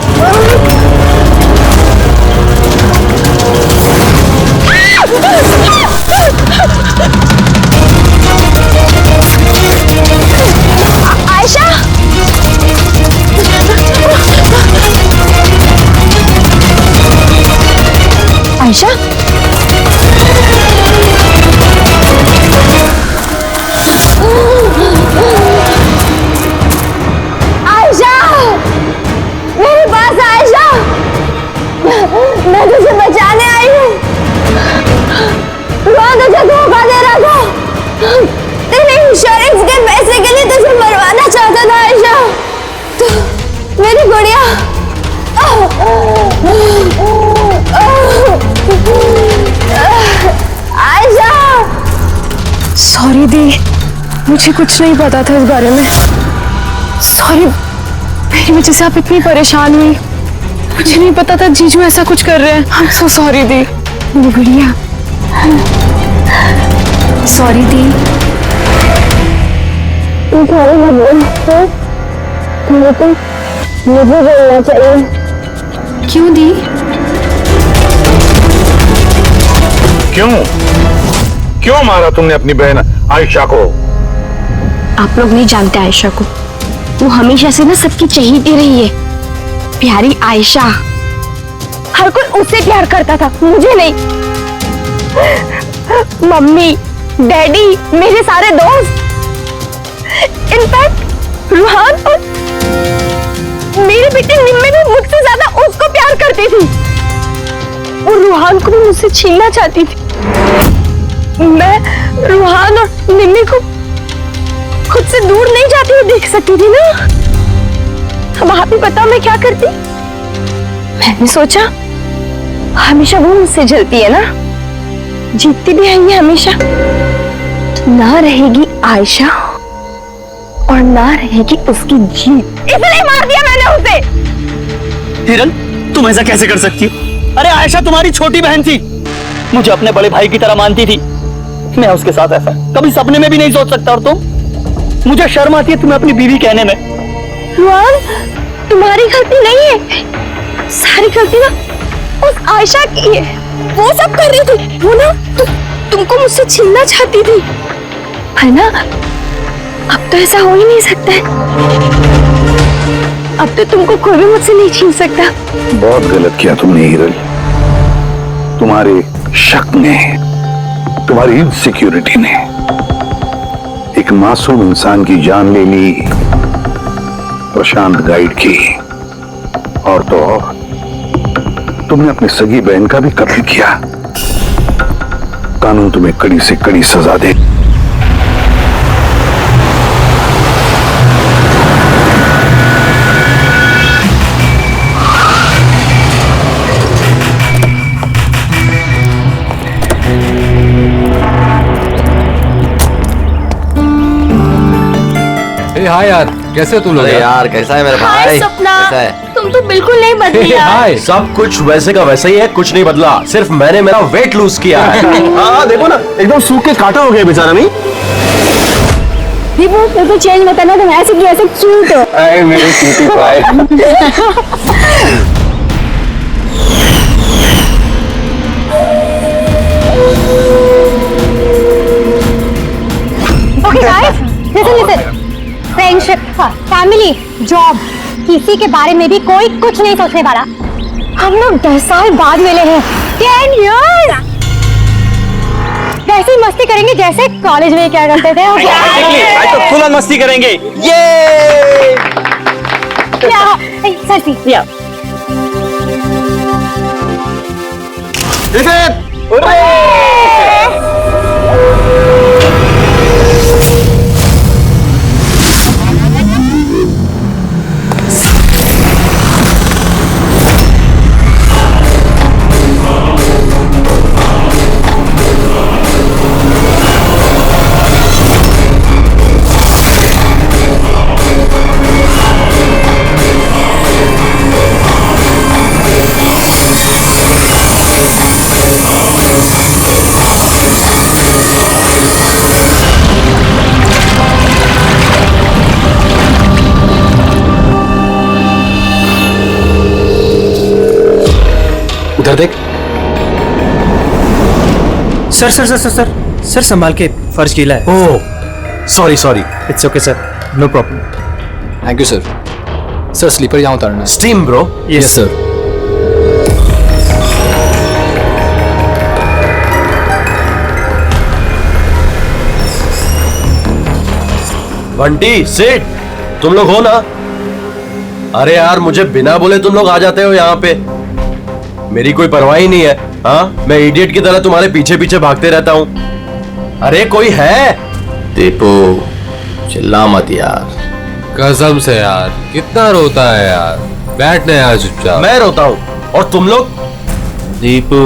आयशा, आयशा, मेरे पास आयशा, मैं तुझे बचाने आई हूँ। रोहन तुझे धोखा दे रहा था, तेरे इंश्योरेंस के पैसे के लिए तुझे मरवाना चाहता था आयशा। तो मेरी गुड़िया, आयशा। सॉरी दी, मुझे कुछ नहीं पता था इस बारे में। सॉरी, मेरी वजह से आप इतनी परेशान हुई। मुझे नहीं पता था जीजू ऐसा कुछ कर रहे हैं। I'm so sorry दी। गुड़िया, सॉरी दी। मुझे बोलना चाहिए। क्यों दी? क्यों मारा तुमने अपनी बहन आयशा को? आप लोग नहीं जानते आयशा को, वो हमेशा से ना सबकी चहेती रही है। प्यारी आयशा, हर कोई उससे प्यार करता था, मुझे नहीं। मम्मी, डैडी, मेरे सारे दोस्त, इनफैक्ट रूहान और मेरे बेटे निम्मे भी मुझसे ज्यादा उसको प्यार करती थी। और रूहान को भी मुझसे छीनना चाहती थी। मैं रूहान और निम्मे को खुद से दूर नहीं जाती हुई देख सकती थी ना। अब आप ही बताओ मैं क्या करती? मैंने सोचा हमेशा वो मुझसे जलती है ना, जीतती भी है ये हमेशा। ना रहेगी आयशा और ना रहेगी उसकी जीत, इसलिए मार दिया मैंने उसे। हिरल, तुम ऐसा कैसे कर सकती हो? अरे आयशा तुम्हारी छोटी बहन थी, मुझे अपने बड़े भाई की तरह मानती थी। मैं उसके साथ ऐसा कभी सपने में भी नहीं सोच सकता। और मुझे शर्म आती है तुम्हें अपनी बीवी कहने में। रुआन, तुम्हारी गलती नहीं है, सारी गलती ना उस आयशा की है। वो सब कर रही थी, वो ना तुमको मुझसे छीनना चाहती थी, है ना? अब तो ऐसा हो ही नहीं सकता है। अब तो तुमको कोई भी मुझसे नहीं छीन सकता। बहुत गलत किया तुमने हिरल। तुम्हारे शक ने, तुम्हारी इनसिक्योरिटी ने एक मासूम इंसान की जान ले ली, प्रशांत गाइड की। और तो और तुमने अपनी सगी बहन का भी कत्ल किया। कानून तुम्हें कड़ी से कड़ी सजा दे। हाय यार, कैसे तुम लोग? यार कैसा है मेरा हाय भाई? सपना, कैसा है? तुम तो बिल्कुल नहीं बदली यार। हाय। सब कुछ वैसे का वैसा ही है, कुछ नहीं बदला, सिर्फ मैंने मेरा वेट लूज किया है। हाँ देखो ना, एकदम सूख के काटा हो गया बेचारा। नहीं दीपू, मेरे को चेंज मत करना, तुम ऐसे की ऐसे क्यूट हो। अरे मेरे क्यूटी भाई। Okay guys, listen. Friendship, family, job, किसी के बारे में भी कोई कुछ नहीं सोचने वाला। हम लोग 10 साल बाद मिले हैं, 10 years। वैसे ही मस्ती करेंगे जैसे कॉलेज में क्या करते थे। आज तो फुल ऑन मस्ती करेंगे। ये सची उधर देख। Sir sir sir sir sir sir संभाल के, फर्श गीला है। Oh sorry sorry. It's okay sir, no problem. Thank you sir. Sir slipper यहाँ उतारना। Steam bro. Yes sir. Bunty sit, तुम लोग हो ना? अरे यार मुझे बिना बोले तुम लोग आ जाते हो यहाँ पे, मेरी कोई परवाह ही नहीं है। हाँ, मैं इडियट की तरह तुम्हारे पीछे पीछे भागते रहता हूँ। अरे कोई है? दीपू चिल्ला मत यार। कसम से यार, कितना रोता है यार। बैठने यार चुपचाप। मैं रोता हूँ और तुम लोग? दीपू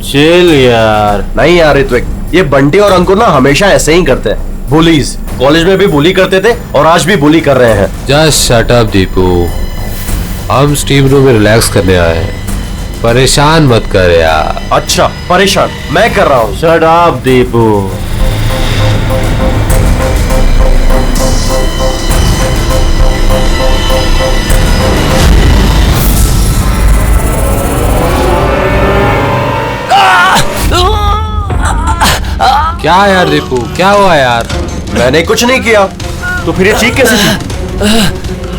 चिल यार। नहीं यार ऋत्विक, ये बंटी और अंकुर ना हमेशा ऐसे ही करते हैं। बुलीज, कॉलेज में भी बुली करते थे और आज भी बुली कर रहे हैं। जस्ट शट अप दीपू, हम स्टीम रूम में रिलैक्स करने आए हैं, परेशान मत कर यार। अच्छा परेशान मैं कर रहा हूँ। Shut up Deepu. क्या यार दीपू, क्या हुआ यार? मैंने कुछ नहीं किया, तो फिर ये चीख कैसे थी?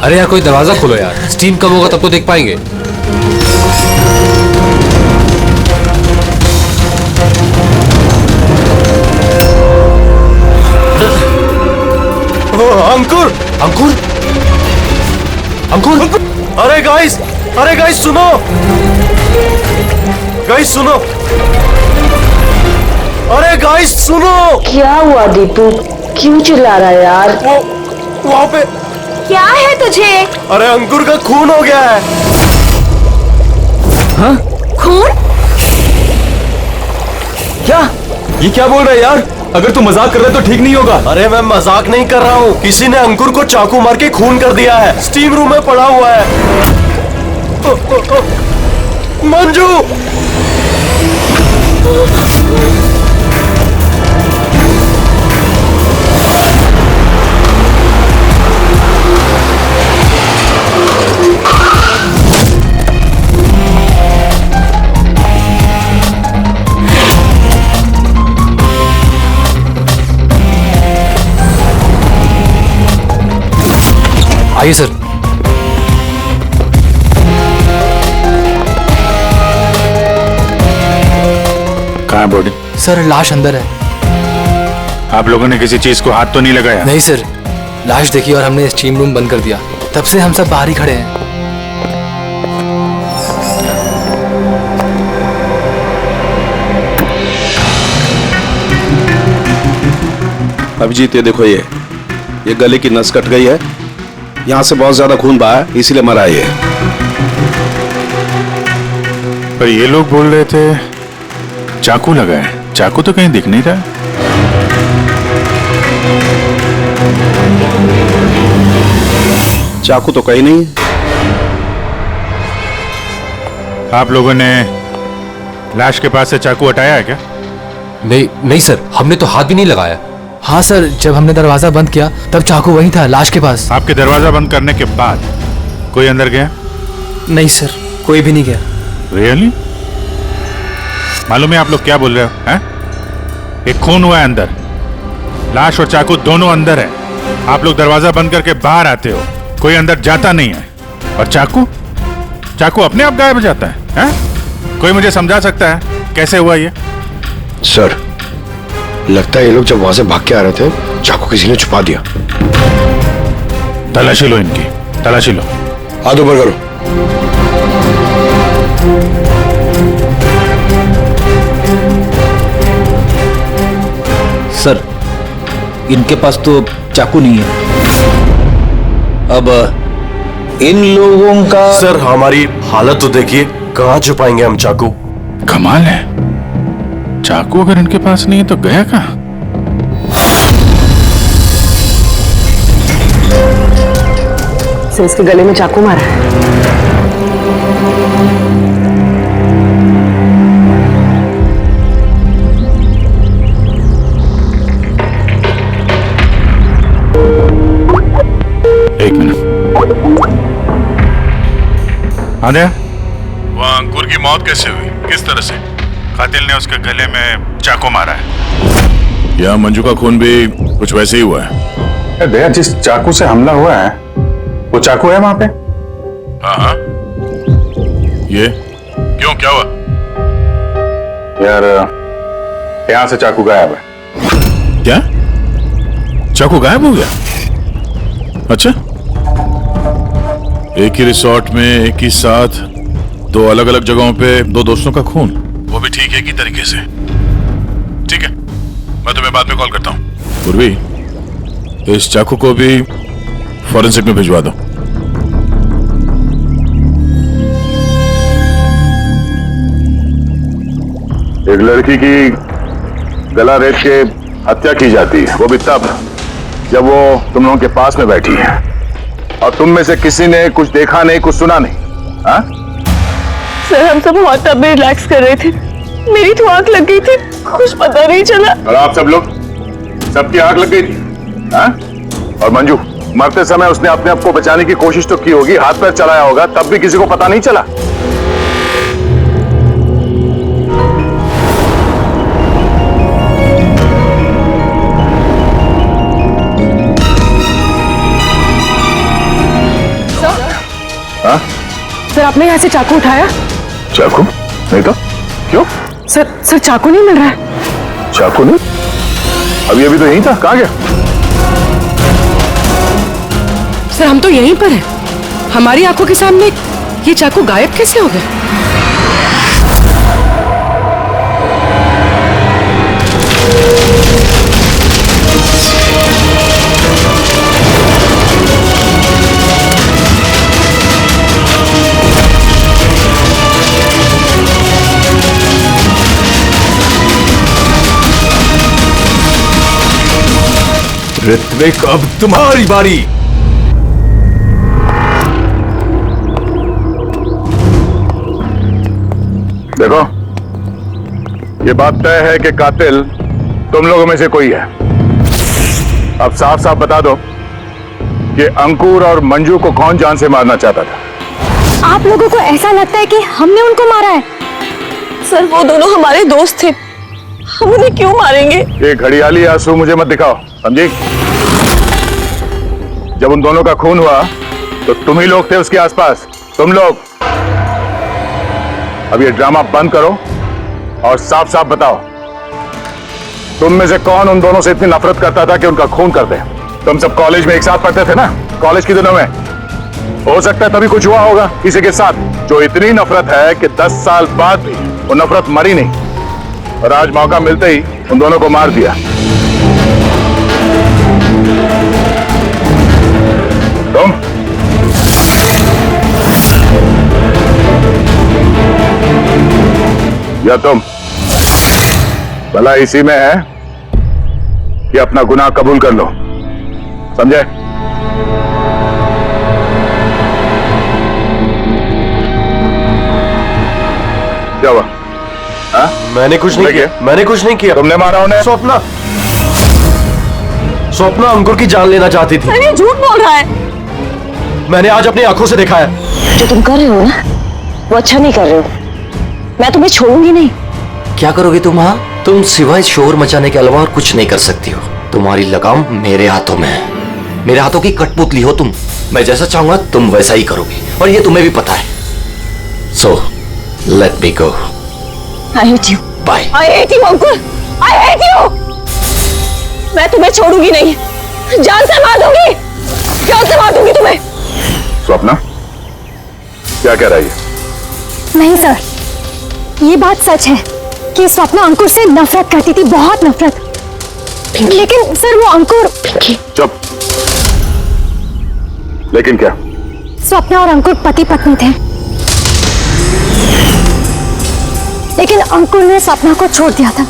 अरे यार कोई दरवाजा खोलो यार, स्टीम कम होगा तब तो देख पाएंगे। अंकुर अंकुर अंकुर, अरे गाइस सुनो, गाइस सुनो, अरे गाइस सुनो। क्या हुआ दीपू, क्यों चिल्ला रहा है यार? वो वहाँ पे क्या है तुझे? अरे अंकुर का खून हो गया है। हाँ? खून? क्या? ये क्या बोल रहा है यार? अगर तू मजाक कर रहा है तो ठीक नहीं होगा। अरे मैं मजाक नहीं कर रहा हूँ, किसी ने अंकुर को चाकू मार के खून कर दिया है, स्टीम रूम में पड़ा हुआ है। मंजू, आइए सर। कहाँ है बॉडी? सर लाश अंदर है। आप लोगों ने किसी चीज को हाथ तो नहीं लगाया? नहीं सर, लाश देखी और हमने स्टीम रूम बंद कर दिया, तब से हम सब बाहर ही खड़े हैं। अभिजीत ये देखो, ये गले की नस कट गई है, यहाँ से बहुत ज्यादा खून बहा है, इसीलिए मरा ये। पर ये लोग बोल रहे थे चाकू लगा है, चाकू तो कहीं दिख नहीं रहा। चाकू तो कहीं नहीं है। आप लोगों ने लाश के पास से चाकू हटाया है क्या? नहीं नहीं सर, हमने तो हाथ भी नहीं लगाया। हाँ सर, जब हमने दरवाजा बंद किया तब चाकू वहीं था, लाश के पास। आपके दरवाजा बंद करने के बाद कोई अंदर गया? नहीं सर, कोई भी नहीं गया। रियली? मालूम है आप लोग क्या बोल रहे हो? हैं? एक खून हुआ है अंदर, लाश और चाकू दोनों अंदर है। आप लोग दरवाजा बंद करके बाहर आते हो, कोई अंदर जाता नहीं है। और चाकू चाकू अपने आप गायब हो जाता है, हैं? कोई मुझे समझा सकता है कैसे हुआ ये? सर, लगता है ये लोग जब वहां से भाग के आ रहे थे, चाकू किसी ने छुपा दिया। तलाशी लो इनकी, तलाशी लो। हाथ ऊपर करो। सर, इनके पास तो चाकू नहीं है। अब इन लोगों का। सर, हमारी हालत तो देखिए, कहां छुपाएंगे हम चाकू? कमाल है, चाकू अगर इनके पास नहीं है तो गया कहां? सर, इसके गले में चाकू मारा है। एक मिनट। आदे, वो अंकुर की मौत कैसे हुई? किस तरह से? कातिल ने उसके गले में चाकू मारा है या मंजू का खून भी कुछ वैसे ही हुआ है? दया, जिस चाकू से हमला हुआ है वो चाकू है वहां पे? हाँ। ये क्यों, क्या हुआ? यार, यहां से चाकू गायब है। क्या? चाकू गायब हो गया? अच्छा, एक ही रिसोर्ट में एक ही साथ दो अलग अलग जगहों पे दो दोस्तों का खून, वो भी ठीक एक ही तरीके से। ठीक है, मैं तुम्हें बाद में कॉल करता हूं। पूर्वी, इस चाकू को भी फॉरेंसिक में भिजवा दो। एक लड़की की गला रेत के हत्या की जाती है, वो भी तब जब वो तुम लोगों के पास में बैठी है और तुम में से किसी ने कुछ देखा नहीं, कुछ सुना नहीं। हाँ? सर, हम सब वहां तब भी रिलैक्स कर रहे थे, मेरी तो आंख लग गई थी, कुछ पता नहीं चला। और आप सब लोग, सबकी आंख लग गई थी? हाँ? और मंजू, मरते समय उसने अपने आप को बचाने की कोशिश तो की होगी, हाथ पैर चलाया होगा, तब भी किसी को पता नहीं चला? हाँ? सर, आपने यहाँ से चाकू उठाया? चाकू नहीं तो क्यों? सर, चाकू नहीं मिल रहा है। चाकू नहीं? अभी तो यहीं था, कहाँ गया? सर, हम तो यहीं पर हैं। हमारी आंखों के सामने ये चाकू गायब कैसे हो गया? ऋत्विक, अब तुम्हारी बारी। देखो, ये बात तय है कि कातिल तुम लोगों में से कोई है। अब साफ साफ बता दो कि अंकुर और मंजू को कौन जान से मारना चाहता था? आप लोगों को ऐसा लगता है कि हमने उनको मारा है? सर, वो दोनों हमारे दोस्त थे, हम उन्हें क्यों मारेंगे? ये घड़ियाली आंसू मुझे मत दिखाओ, समझी? जब उन दोनों का खून हुआ तो तुम ही लोग थे उसके आसपास, तुम लोग। अब ये ड्रामा बंद करो और साफ साफ बताओ, तुम में से कौन उन दोनों से इतनी नफरत करता था कि उनका खून कर दे? तुम सब कॉलेज में एक साथ पढ़ते थे ना, कॉलेज के दिनों में। हो सकता है तभी कुछ हुआ होगा किसी के साथ, जो इतनी नफरत है कि 10 साल बाद भी वो नफरत मरी नहीं, और आज मौका मिलते ही उन दोनों को मार दिया। तुम या तुम, भला इसी में है कि अपना गुनाह कबूल कर लो, समझे? क्या हुआ? हाँ? मैंने कुछ नहीं किया, मैंने कुछ नहीं किया। तुमने मारा उन्हें? स्वप्ना, स्वप्ना अंकुर की जान लेना चाहती थी। अरे झूठ बोल रहा है। मैंने आज अपनी आंखों से देखा है। जो तुम कर रहे हो ना, वो अच्छा नहीं कर रहे हो। मैं तुम्हें छोड़ूंगी नहीं। क्या करोगी तुम? हाँ, तुम सिवाय शोर मचाने के अलावा और कुछ नहीं कर सकती हो। तुम्हारी लगाम मेरे हाथों में है। मेरे हाथों की कठपुतली हो तुम। मैं जैसा चाहूंगा तुम वैसा ही करोगी, और ये तुम्हें भी पता है। So let me go. I hate you. Bye. I hate you Ankur. I hate you. मैं तुम्हें छोड़ूंगी नहीं। जान से मार दूंगी। जान से मार दूंगी तुम्हें। स्वप्ना, क्या कह रही है? नहीं सर, ये बात सच है कि स्वप्ना अंकुर से नफरत करती थी, बहुत नफरत। लेकिन सर वो अंकुर। चुप। लेकिन क्या? स्वप्ना और अंकुर पति पत्नी थे, लेकिन अंकुर ने स्वप्ना को छोड़ दिया था।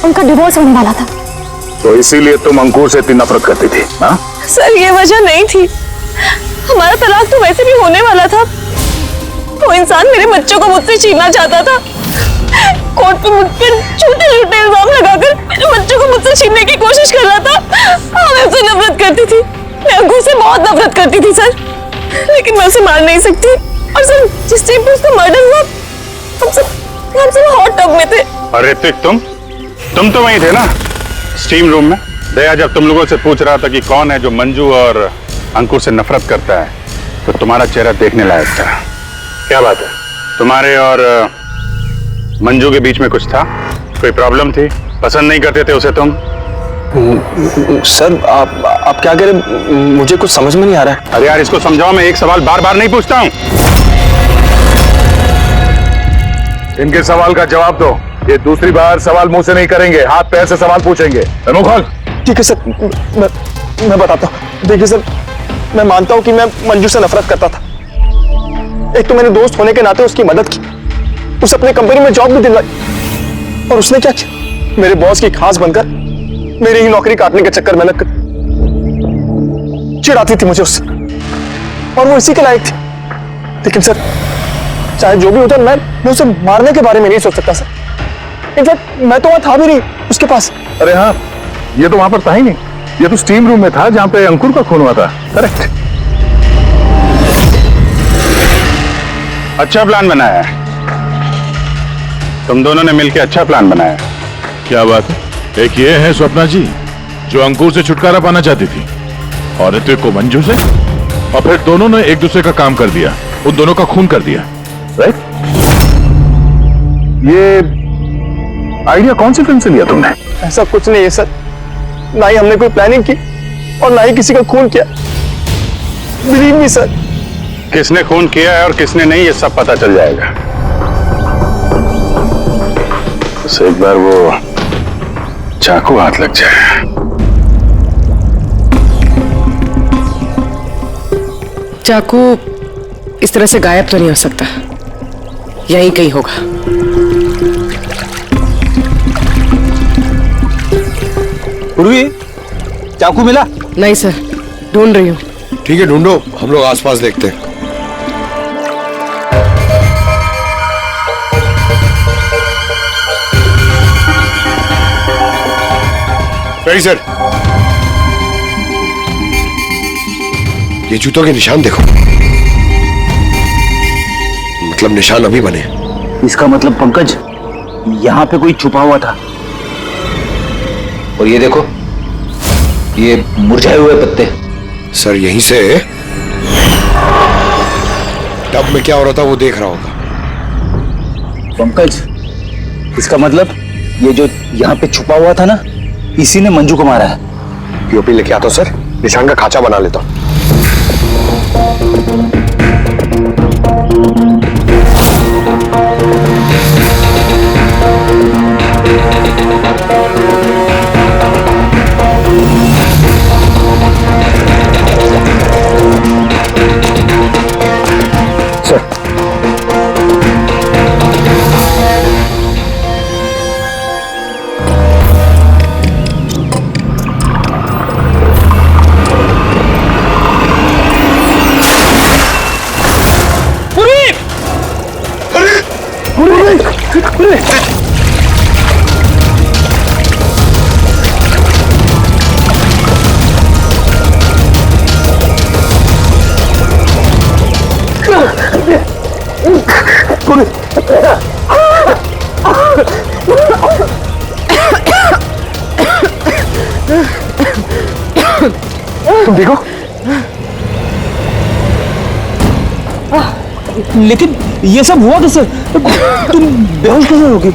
उनका डिवोर्स होने वाला था। तो इसीलिए तुम अंकुर से इतनी नफरत करती थी? हाँ? सर ये वजह नहीं थी। हमारा तलाक तो वैसे भी होने वाला था। वो इंसान मेरे बच्चों को मुझसे छीनना चाहता था। कोर्ट में मुझसे झूठे झूठे इल्जाम लगाकर मेरे बच्चों को मुझसे छीनने की कोशिश कर रहा था। मैं उससे नफरत करती थी। मैं अंकुर से बहुत नफरत करती थी सर, लेकिन मैं उसे मार नहीं सकती। और सर जिस टाइम पे उसका मर्डर हुआ, हम सब हॉट टब में थे। और ऋतिक, तुम तो वहीं थे ना, स्टीम रूम में। दया जब तुम लोगों से पूछ रहा था कि कौन है जो मंजू और अंकुर से नफरत करता है, तो तुम्हारा चेहरा देखने लायक था। क्या बात है, तुम्हारे और मंजू के बीच में कुछ था? कोई प्रॉब्लम थी? पसंद नहीं करते थे उसे तुम? सर आप क्या कह रहे? मुझे कुछ समझ में नहीं आ रहा है। अरे यार, इसको समझाओ। मैं एक सवाल बार बार नहीं पूछता हूँ। इनके सवाल का जवाब दो। ये दूसरी बार सवाल मुंह से नहीं करेंगे, हाथ पैर से सवाल पूछेंगे। मुंह खोल। ठीक है सर, मैं बताता हूँ। देखिए सर, मैं मानता हूँ कि मैं मंजू से नफरत करता था। एक तो मैंने दोस्त होने के नाते उसकी मदद की, उसे अपने कंपनी में जॉब भी दिलवाई, और उसने क्या किया? मेरे बॉस की खास बनकर मेरी ही नौकरी काटने के चक्कर में लगकर चिढ़ाती थी मुझे उससे, और वो इसी के लायक थी। लेकिन सर, चाहे जो भी होता, मैं उसे मारने के बारे में नहीं सोच सकता सर। इनफैक्ट मैं तो वहां था भी नहीं उसके पास। अरे हाँ, ये तो वहां पर था ही नहीं। ये तो स्टीम रूम में था जहां पे अंकुर का खून हुआ था। करेक्ट। अच्छा प्लान बनाया है तुम दोनों ने मिलकर, अच्छा प्लान बनाया है। क्या बात है? एक ये है स्वप्ना जी जो अंकुर से छुटकारा पाना चाहती थी, और ऋतिक को मंजू से, और फिर दोनों ने एक दूसरे का काम कर दिया, उन दोनों का खून कर दिया। राइट? ये आइडिया कौन सी फिल्म से लिया तुमने? ऐसा कुछ नहीं है सर, ना ही हमने कोई प्लानिंग की और ना ही किसी का खून किया। Believe me sir. किसने खून किया है और किसने नहीं, ये सब पता चल जाएगा। बस एक बार वो चाकू हाथ लग जाए। चाकू इस तरह से गायब तो नहीं हो सकता, यहीं कहीं होगा। पूर्वी, चाकू मिला? नहीं सर, ढूंढ रही हूँ। ठीक है, ढूंढो, हम लोग आसपास देखते हैं। सही सर, ये जूतों के निशान देखो। मतलब निशान अभी बने। इसका मतलब पंकज, यहाँ पे कोई छुपा हुआ था। और ये देखो, ये मुरझाए हुए पत्ते। सर यहीं से टब में क्या हो रहा था वो देख रहा होगा। पंकज, इसका मतलब ये जो यहाँ पे छुपा हुआ था ना, इसी ने मंजू को मारा है। पीओपी लेके आता हूं सर, निशान का खांचा बना लेता हूं। पूरी तुम देखो, लेकिन ये सब हुआ कैसे? तुम बेहोश कैसे होगी?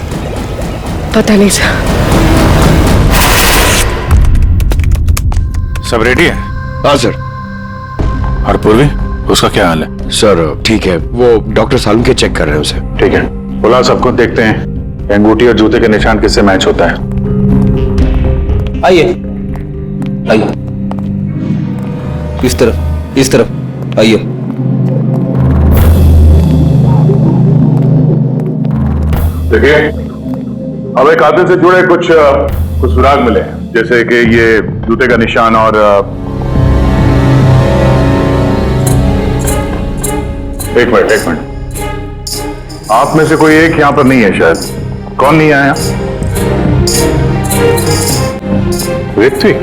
पता नहीं सर। सब रेडी है? हाँ सर। और पूर्वी, उसका क्या हाल है? सर ठीक है, वो डॉक्टर सालम के चेक कर रहे हैं उसे। ठीक है, बुला सबको, देखते हैं अंगूठी और जूते के निशान किससे मैच होता है। आइए आइए, इस तरफ आइए। देखिए, अब एक कातिल से जुड़े कुछ सुराग मिले हैं, जैसे कि ये जूते का निशान और एक मिनट, आप में से कोई एक यहां पर नहीं है शायद। कौन नहीं आया? ऋत्विक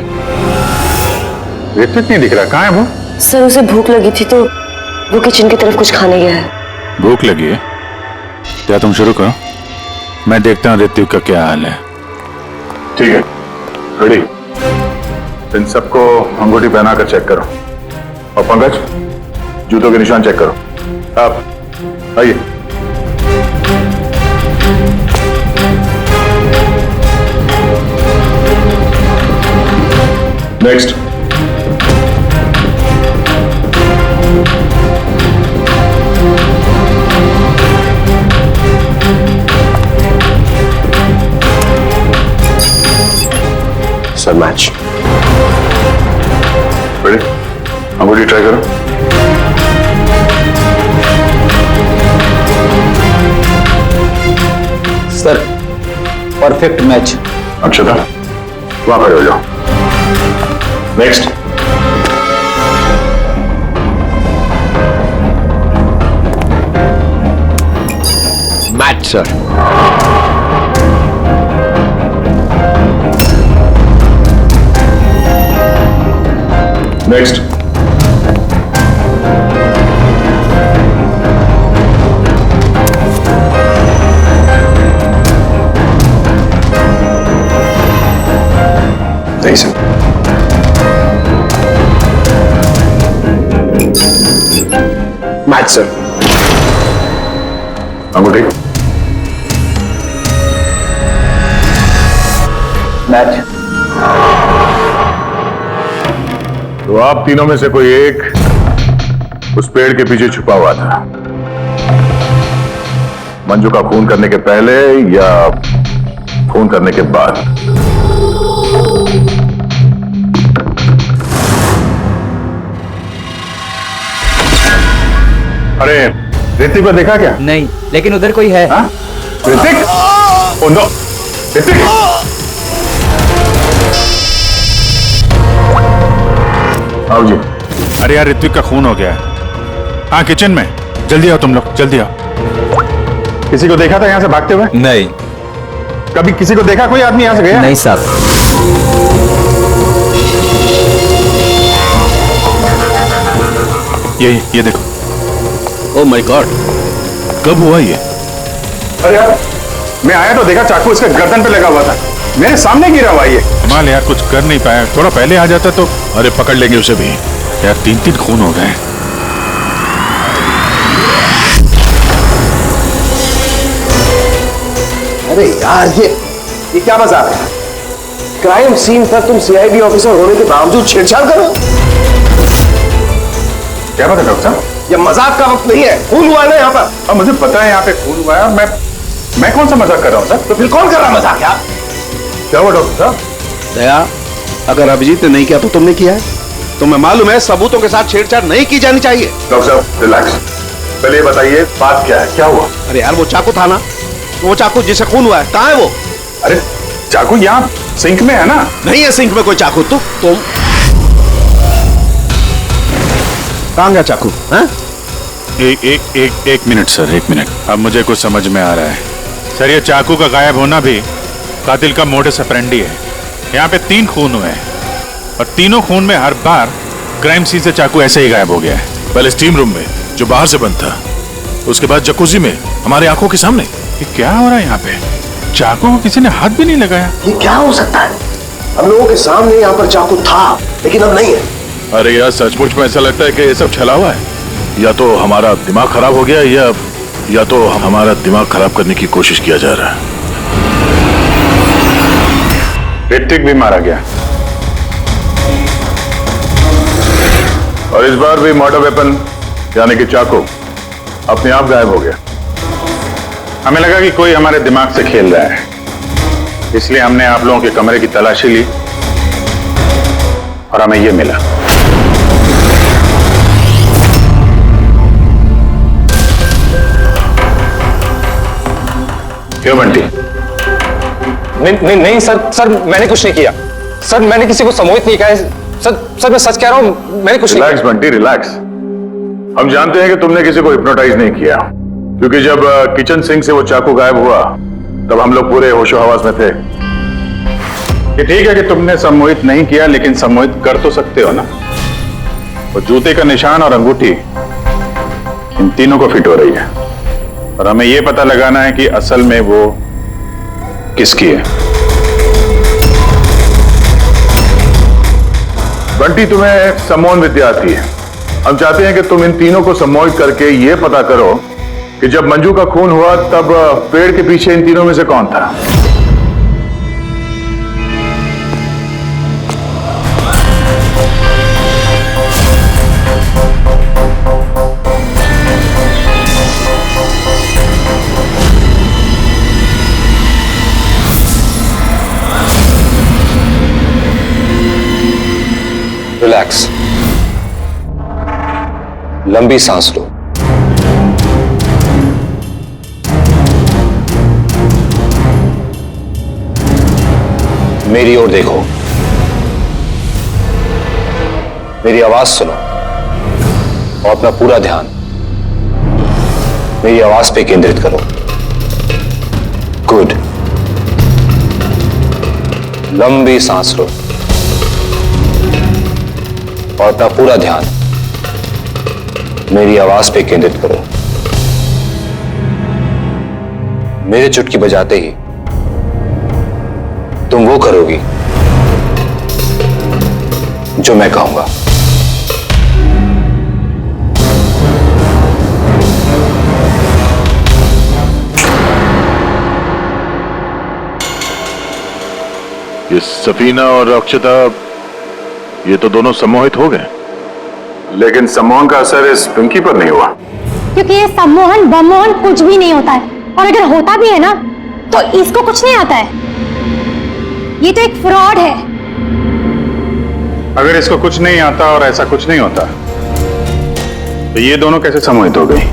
नहीं दिख रहा, कहां है वो? सर उसे भूख लगी थी तो वो किचन की तरफ कुछ खाने गया है। भूख लगी है? क्या तुम शुरू करो, मैं देखता हूं ऋत्विक का क्या हाल है। ठीक है, रेडी। इन सबको अंगूठी पहनाकर चेक करो, और पंकज जूतों के निशान चेक करो। आप आइए। नेक्स्ट। Sir match. रेडी, अंगूठी ट्राई करो। Sir perfect match. अच्छा था, वहां खड़े हो जाओ। नेक्स्ट। Match sir. नेक्स्ट। नहीं सर। Match sir. अंगूठी। मैच। तो आप तीनों में से कोई एक उस पेड़ के पीछे छुपा हुआ था, मंजू का खून करने के पहले या खून करने के बाद? अरे ऋतिक को देखा क्या? नहीं, लेकिन उधर कोई है। ऋतिक? Oh no, Hrithik! आओ जी। अरे यार, ऋत्विक का खून हो गया है। हाँ, किचन में। जल्दी आओ तुम लोग, जल्दी आओ। किसी को देखा था यहाँ से भागते हुए? नहीं। कभी किसी को देखा कोई आदमी यहाँ से गया? नहीं साहब। ये देखो। ओह माय गॉड, कब हुआ ये? अरे यार, मैं आया तो देखा चाकू इसके गर्दन पे लगा हुआ था, मेरे सामने गिरा हुआ ये। कमाल यार, कुछ कर नहीं पाया। थोड़ा पहले आ जाता तो। अरे पकड़ लेंगे उसे भी यार, 3 खून हो गए। अरे यार, ये क्या मजाक है? क्राइम सीन पर तुम सीआईडी ऑफिसर होने के बावजूद छेड़छाड़ करो? क्या बात है डॉक्टर साहब? ये मजाक का वक्त नहीं है, खून हुआ है ना यहाँ पर। अब मुझे पता है यहाँ पे खून हुआ है, मैं कौन सा मजाक कर रहा हूँ सर? तो फिर कौन कर रहा मजाक यार? क्या हुआ डॉक्टर साहब? दया, अगर अभिजीत ने नहीं किया तो तुमने किया है? तुम्हें मालूम है सबूतों के साथ छेड़छाड़ नहीं की जानी चाहिए। डॉक्टर साहब रिलैक्स, पहले बताइए बात क्या है, क्या हुआ? अरे यार, वो चाकू था ना, वो चाकू जिससे खून हुआ है, कहाँ है वो? अरे चाकू यहाँ सिंक में है ना? नहीं है सिंक में कोई चाकू। तुम कहाँ गया चाकू? एक मिनट सर, एक मिनट। अब मुझे कुछ समझ में आ रहा है सर। ये चाकू का गायब होना भी कातिल का मोडस ऑपरेंडी है। यहाँ पे 3 खून हुए हैं और तीनों खून में हर बार क्राइम सीन से चाकू ऐसे ही गायब हो गया है। पहले स्टीम रूम में जो बाहर से बंद था, उसके बाद जकूजी में हमारे आंखों के सामने। ये क्या हो रहा है यहाँ पे? चाकू को किसी ने हाथ भी नहीं लगाया। ये क्या हो सकता है? हम लोगों के सामने यहाँ पर चाकू था लेकिन अब नहीं है। अरे यार सचमुच में ऐसा लगता है कि ये सब छला हुआ है। या तो हमारा दिमाग खराब हो गया या तो हमारा दिमाग खराब करने की कोशिश किया जा रहा है। ऋतिक भी मारा गया और इस बार भी मर्डर वेपन यानी कि चाकू अपने आप गायब हो गया। हमें लगा कि कोई हमारे दिमाग से खेल रहा है, इसलिए हमने आप लोगों के कमरे की तलाशी ली और हमें यह मिला। क्यों बंटी? नहीं सर मैंने कुछ नहीं किया। सर मैंने किसी को सम्मोहित नहीं किया है। सर मैं सच कह रहा हूं, मैंने कुछ नहीं किया। Relax Bunty, relax. हम जानते हैं कि तुमने किसी को हिप्नोटाइज नहीं किया, क्योंकि जब किचन सिंक से वो चाकू गायब हुआ तब हम लोग पूरे होशो हवास में थे। ये ठीक है कि तुमने सम्मोहित नहीं किया, लेकिन सम्मोहित कर तो सकते हो ना। वो जूते का निशान और अंगूठी इन तीनों को फिट हो रही है और हमें यह पता लगाना है कि असल में वो किसकी है। बंटी, तुम्हें सम्मोहन विद्या आती है। हम चाहते हैं कि तुम इन तीनों को सम्मोहित करके यह पता करो कि जब मंजू का खून हुआ तब पेड़ के पीछे इन तीनों में से कौन था। रिलैक्स, लंबी सांस लो। मेरी ओर देखो, मेरी आवाज सुनो और अपना पूरा ध्यान मेरी आवाज पे केंद्रित करो। गुड। लंबी सांस लो और अपना पूरा ध्यान मेरी आवाज पे केंद्रित करो। मेरे चुटकी बजाते ही तुम वो करोगी जो मैं कहूंगा। ये सफीना और अक्षता, ये तो दोनों सम्मोहित हो गए, लेकिन सम्मोहन का असर इस पिंकी पर नहीं हुआ। क्योंकि ये सम्मोहन बमोहन कुछ भी नहीं होता है, और अगर होता भी है ना तो इसको कुछ नहीं आता है। ये तो एक फ्रॉड है। अगर इसको कुछ नहीं आता और ऐसा कुछ नहीं होता तो ये दोनों कैसे सम्मोहित हो गई?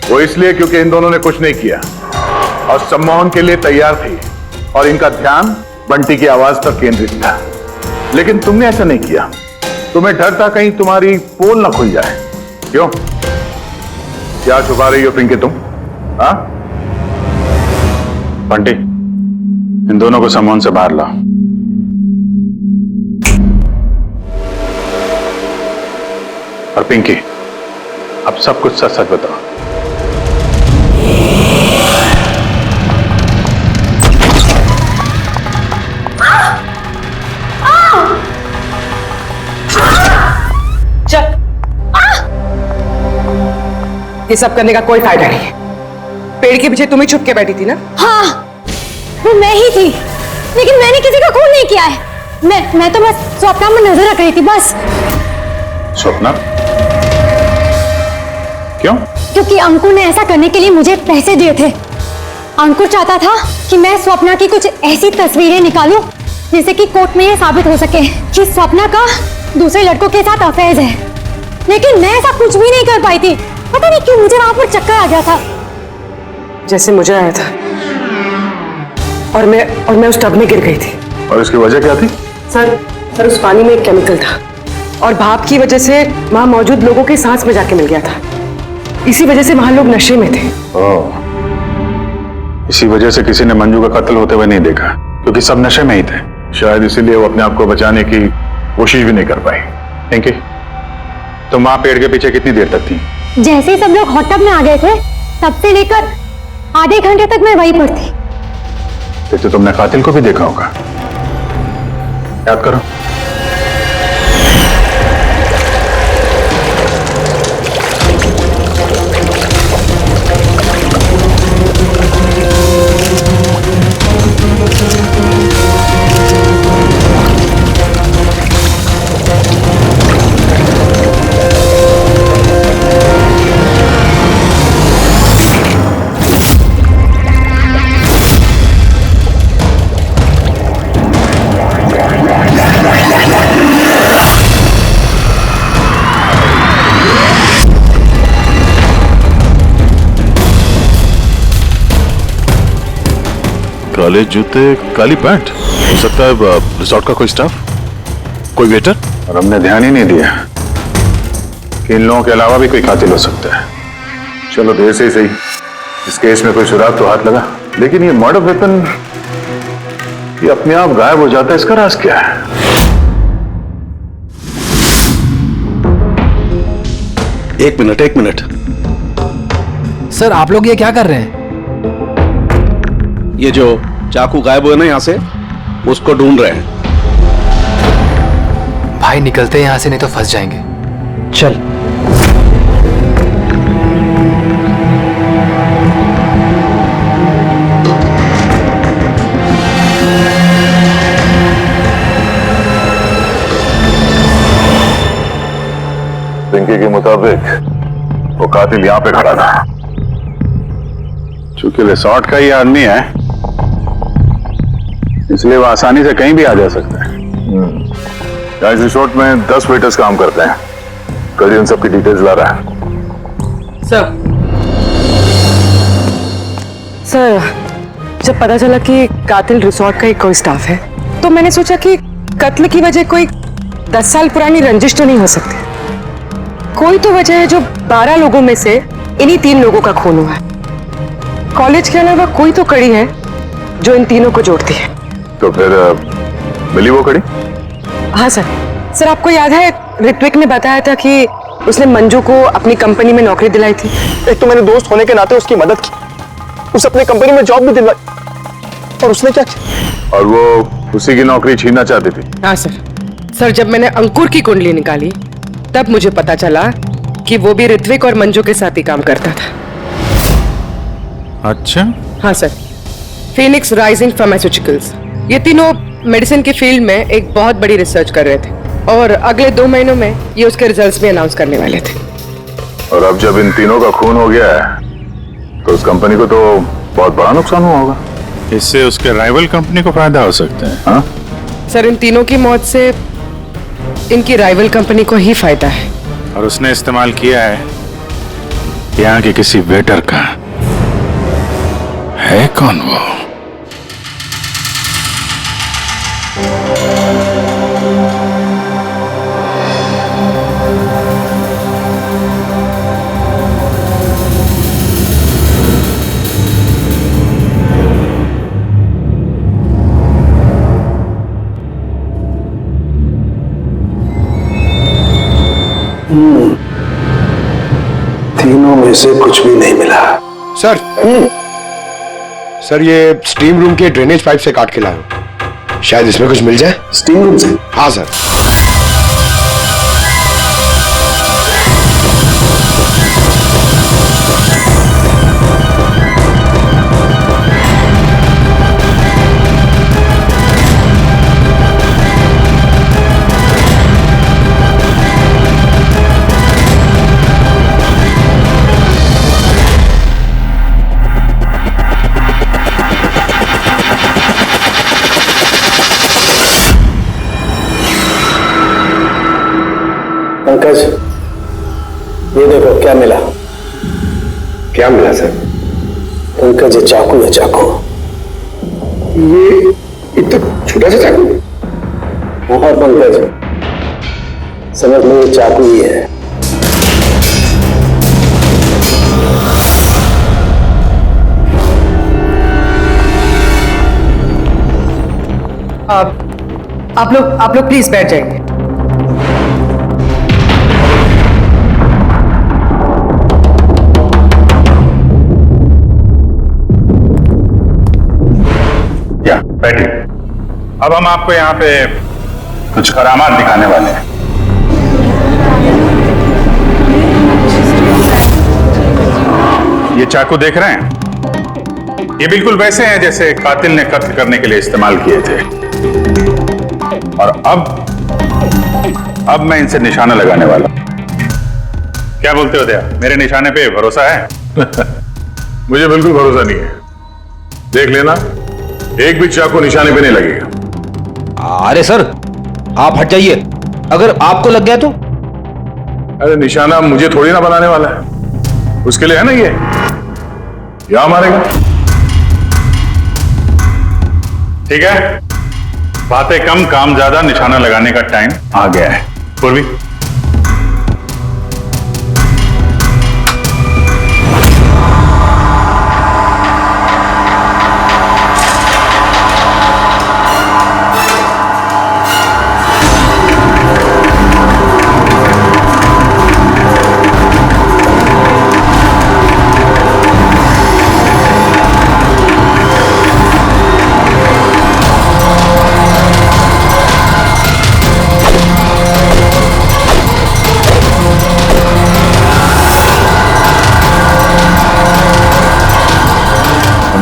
वो इसलिए क्योंकि इन दोनों ने कुछ नहीं किया और सम्मोहन के लिए तैयार थी और इनका ध्यान बंटी की आवाज पर केंद्रित था। लेकिन तुमने ऐसा नहीं किया। तुम्हें डर था कहीं तुम्हारी पोल ना खुल जाए। क्यों? क्या छुपा रही हो पिंकी तुम? हाँ बंटी, इन दोनों को सम्मोहन से बाहर लाओ। और पिंकी, अब सब कुछ सच सच बताओ। ये सब करने का कोई फायदा नहीं है। पेड़ के पीछे तुम ही छुप के बैठी थी ना? हाँ, वो मैं ही थी, लेकिन मैंने किसी का खून नहीं किया है। मैं तो बस स्वप्ना में नजर रख रही थी बस। स्वप्ना? क्यों? क्योंकि अंकुर ने ऐसा करने के लिए मुझे पैसे दिए थे। अंकुर चाहता था कि मैं स्वप्ना की कुछ ऐसी तस्वीरें निकालूं जिससे कि कोर्ट में ये साबित हो सके कि स्वप्ना का दूसरे लड़कों के साथ अफेयर है। लेकिन मैं ऐसा कुछ भी नहीं कर पाई थी। पता नहीं क्यों मुझे वहां पर चक्कर आ गया था, जैसे मुझे आया था। और मैं उस टब में गिर गई थी। और इसकी वजह क्या थी? सर उस पानी में एक केमिकल था और भाप की वजह से वहां मौजूद लोगों की सांस में जाके मिल गया था। इसी वजह से वहां लोग नशे में थे। इसी वजह से किसी ने मंजू का कत्ल होते हुए नहीं देखा, क्योंकि सब नशे में ही थे। शायद इसीलिए वो अपने आप को बचाने की कोशिश भी नहीं कर पाई। पिंकी, तुम वहां पेड़ के पीछे कितनी देर तक थी? जैसे ही सब लोग हॉट टब में आ गए थे तब से लेकर आधे घंटे तक मैं वहीं पर थी। फिर तो तुमने कातिल को भी देखा होगा। याद करो। काले जूते, काली पैंट। हो सकता है रिसोर्ट का कोई स्टाफ, कोई वेटर। और हमने ध्यान ही नहीं दिया कि इन लोगों के अलावा भी कोई कातिल हो सकता है। चलो देर से ही सही, इस केस में कोई सुराग तो हाथ लगा, लेकिन ये मर्डर वेपन ये अपने आप गायब हो जाता है, इसका राज क्या है? एक मिनट। सर आप लोग ये क्या कर रहे हैं? ये जो चाकू गायब हुआ ना यहाँ से, उसको ढूंढ रहे हैं। भाई निकलते हैं यहाँ से, नहीं तो फंस जाएंगे। चल। पिंकी के मुताबिक वो कातिल यहाँ पे खड़ा था। चूंकि रिसोर्ट का ये आदमी है, इसलिए वो आसानी से कहीं भी आ जा सकता है। इस रिसोर्ट में 10 वेटर्स काम करते हैं। कल उन सबकी डिटेल्स ला रहा है। सर, जब पता चला कि कातिल रिसोर्ट का ही कोई स्टाफ है, तो मैंने सोचा कि कत्ल की वजह कोई 10 साल पुरानी रंजिश तो नहीं हो सकती। कोई तो वजह है जो 12 लोगों में से इन्हीं 3 लोगों का खून हुआ है। कॉलेज के अलावा कोई तो कड़ी है जो इन तीनों को जोड़ती है। तो फिर मिली वो कड़ी? हाँ सर, आपको याद है ऋत्विक ने बताया था कि उसने मंजू को अपनी कंपनी में नौकरी दिलाई थी। एक तो मैंने दोस्त होने के नाते उसकी मदद की, उसे अपनी कंपनी में जॉब भी दिलवाई, और उसने क्या किया? और वो उसी की नौकरी छीनना चाहती थी। हाँ सर, जब मैंने अंकुर की कुंडली निकाली तब मुझे पता चला कि वो भी ऋत्विक और मंजू के साथ ही काम करता था। अच्छा। हाँ सर, फिनिक्स राइजिंग फार्मास्यूटिकल्स, ये तीनों मेडिसिन की फील्ड में एक बहुत बड़ी रिसर्च कर रहे थे और अगले 2 महीनों में ये उसके रिजल्ट्स भी अनाउंस करने वाले थे। और अब जब इन तीनों का खून हो गया है तो उस कंपनी को तो बहुत बड़ा नुकसान हुआ होगा। इससे उसके राइवल कंपनी को फायदा हो सकता है। हाँ? सर, इन तीनों की मौत से इनकी राइवल कंपनी को ही फायदा है। और उसने इस्तेमाल किया है यहाँ के किसी वेटर का। है कौन वो? तीनों में से कुछ भी नहीं मिला। सर ये स्टीम रूम के ड्रेनेज पाइप से काट के लाया हूं। शायद इसमें कुछ मिल जाए। स्टीम रूम से? हाँ सर। पंकज, ये देखो क्या मिला। क्या मिला सर? पंकज, ये चाकू है, चाकू। ये तो छोटा सा चाकू। हाँ पंकज, समझ लो ये चाकू ही है। आप लोग प्लीज बैठ जाइए। बैठिए। अब हम आपको यहाँ पे कुछ करामात दिखाने वाले हैं। ये चाकू देख रहे हैं? ये बिल्कुल वैसे हैं जैसे कातिल ने कत्ल करने के लिए इस्तेमाल किए थे। और अब मैं इनसे निशाना लगाने वाला हूं। क्या बोलते हो दया, मेरे निशाने पे भरोसा है? मुझे बिल्कुल भरोसा नहीं है। देख लेना, एक भी चाकू निशाने पे नहीं लगेगा। अरे सर, आप हट जाइए, अगर आपको लग गया तो? अरे निशाना मुझे थोड़ी ना बनाने वाला है, उसके लिए है ना ये, यहां मारेगा। ठीक है, बातें कम काम ज्यादा, निशाना लगाने का टाइम आ गया है। पूर्वी,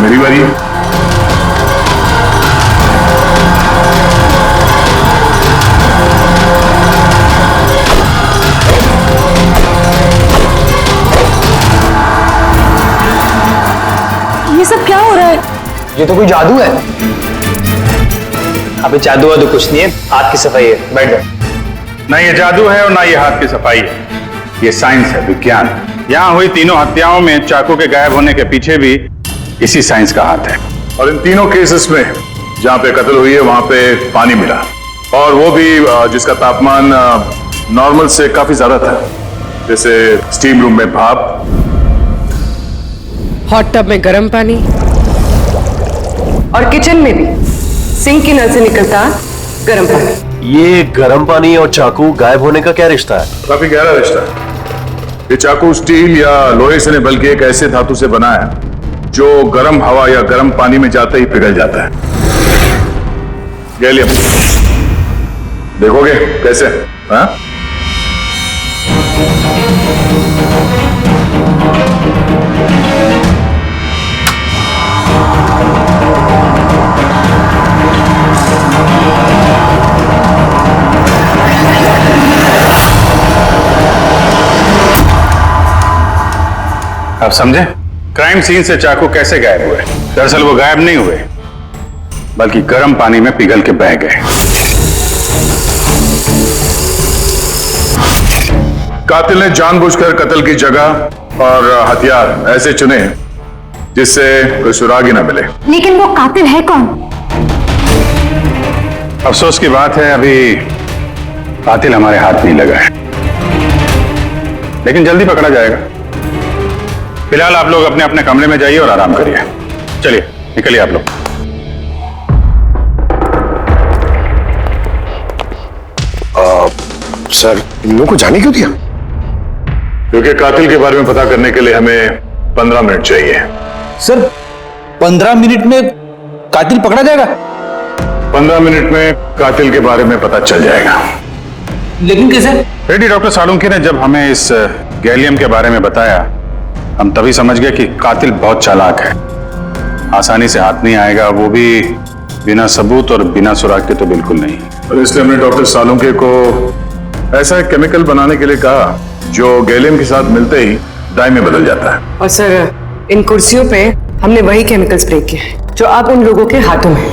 मेरी बारी है। ये सब क्या हो रहा है? ये तो कोई जादू है। अबे जादू वादू कुछ नहीं है, हाथ की सफाई है। बैठ जाओ। ना ये जादू है और ना ये हाथ की सफाई है, ये साइंस है, विज्ञान। यहां हुई तीनों हत्याओं में चाकू के गायब होने के पीछे भी इसी साइंस का हाथ है। और इन तीनों केसेस में जहां पे कत्ल हुई है वहां पे पानी मिला, और वो भी जिसका तापमान नॉर्मल से काफी ज्यादा था, जैसे स्टीम रूम में भाप, हॉट टब में गर्म पानी, और किचन में भी सिंक की नल से निकलता गर्म पानी। ये गर्म पानी और चाकू गायब होने का क्या रिश्ता है? काफी गहरा रिश्ता है। ये चाकू स्टील या लोहे से नहीं बल्कि एक ऐसे धातु से बना है जो गर्म हवा या गर्म पानी में जाते ही पिघल जाता है। गैलियम, देखोगे कैसे? हाँ? आप समझे? क्राइम सीन से चाकू कैसे गायब हुए? दरअसल वो गायब नहीं हुए, बल्कि गर्म पानी में पिघल के बह गए। कातिल ने जानबूझकर कत्ल की जगह और हथियार ऐसे चुने जिससे कोई सुराग ही ना मिले। लेकिन वो कातिल है कौन? अफसोस की बात है, अभी कातिल हमारे हाथ नहीं लगा है, लेकिन जल्दी पकड़ा जाएगा। फिलहाल आप लोग अपने अपने कमरे में जाइए और आराम करिए। चलिए निकलिए आप लोग। सर, इन लोगों को जाने क्यों दिया? क्योंकि कातिल के बारे में पता करने के लिए हमें 15 मिनट चाहिए। सर, 15 मिनट में कातिल पकड़ा जाएगा? 15 मिनट में कातिल के बारे में पता चल जाएगा। लेकिन कैसे? रेड्डी डॉक्टर सालुंके ने जब हमें इस गैलियम के बारे में बताया, हम तभी समझ गए कि कातिल बहुत चालाक है, आसानी से हाथ नहीं आएगा, वो भी बिना सबूत और बिना सुराग के तो बिल्कुल नहीं। और इसलिए हमने डॉक्टर सालुंके को ऐसा केमिकल बनाने के लिए कहा जो गैलियम के साथ मिलते ही डाई में बदल जाता है। और सर, इन कुर्सियों पे हमने वही केमिकल स्प्रे किया है जो अब उन लोगों के हाथों में है।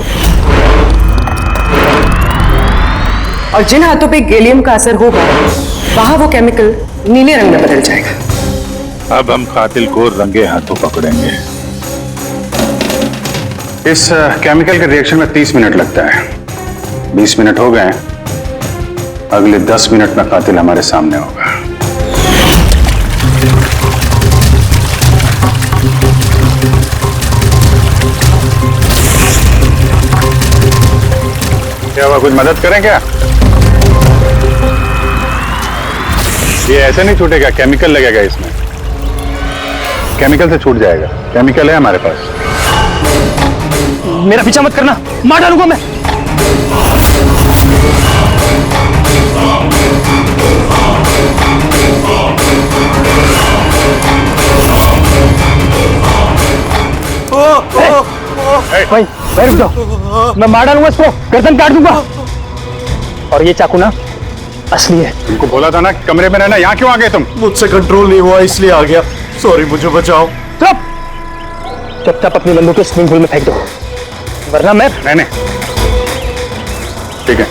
और जिन हाथों पे गैलियम का असर होगा, वहां वो केमिकल नीले रंग में बदल जाएगा। अब हम कातिल को रंगे हाथों पकड़ेंगे। इस केमिकल के रिएक्शन में 30 मिनट लगता है। 20 मिनट हो गए, अगले 10 मिनट में कातिल हमारे सामने होगा। क्या हुआ, कुछ मदद करें क्या? ये ऐसे नहीं छूटेगा, केमिकल लगेगा इसमें। केमिकल से छूट जाएगा, केमिकल है हमारे पास। मेरा पीछा मत करना, मार डालूंगा मैं। भाई भाई रुक जाओ, मैं मार डालूंगा इसको, गर्दन काट दूंगा। और ये चाकू ना असली है। तुमको बोला था ना कमरे में रहना, यहाँ क्यों आ गए तुम? मुझसे कंट्रोल नहीं हुआ इसलिए आ गया। सॉरी, मुझे बचाओ। चुप, चुपचाप अपनी बंदूक को स्विमिंग पूल में फेंक दो, वरना मैं। नहीं, ठीक है।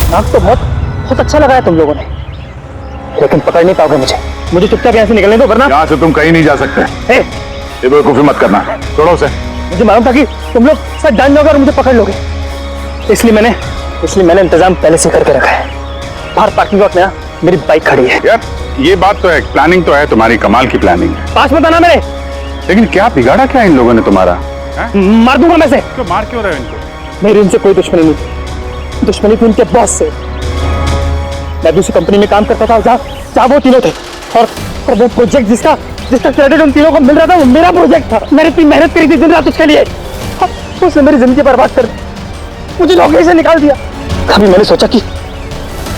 नाक तो बहुत अच्छा लगाया तुम लोगों ने, लेकिन पकड़ नहीं पाओगे मुझे चुपचाप यहाँ से निकलने दो, वरना। यहाँ से तुम कहीं नहीं जा सकते। ये बेवकूफी मत करना, छोड़ो उसे। मुझे मालूम था कि तुम लोग सब जान जाओगे और मुझे पकड़ लोगे, इसलिए मैंने इंतजाम पहले से करके रखा है। बाहर पार्किंग लॉट में ना मेरी बाइक खड़ी है। यार ये बात तो है, प्लानिंग तो है तुम्हारी, कमाल की प्लानिंग है। पास मत आना मेरे। लेकिन क्या बिगाड़ा क्या इन लोगों ने तुम्हारा? मार दूंगा मैं से। तो मार क्यों रहे हो इनको? मेरी इनसे कोई दुश्मनी नहीं, दुश्मनी थी उनके बॉस से। मैं दूसरी कंपनी में काम करता था जहाँ वो तीनों थे, और वो प्रोजेक्ट जिसका क्रेडिट उन तीनों को मिल रहा था वो मेरा प्रोजेक्ट था। मैंने इतनी मेहनत करी थी दिन रात उसके लिए, उसने मेरी जिंदगी बर्बाद कर मुझे नौकरी से निकाल दिया। कभी मैंने सोचा कि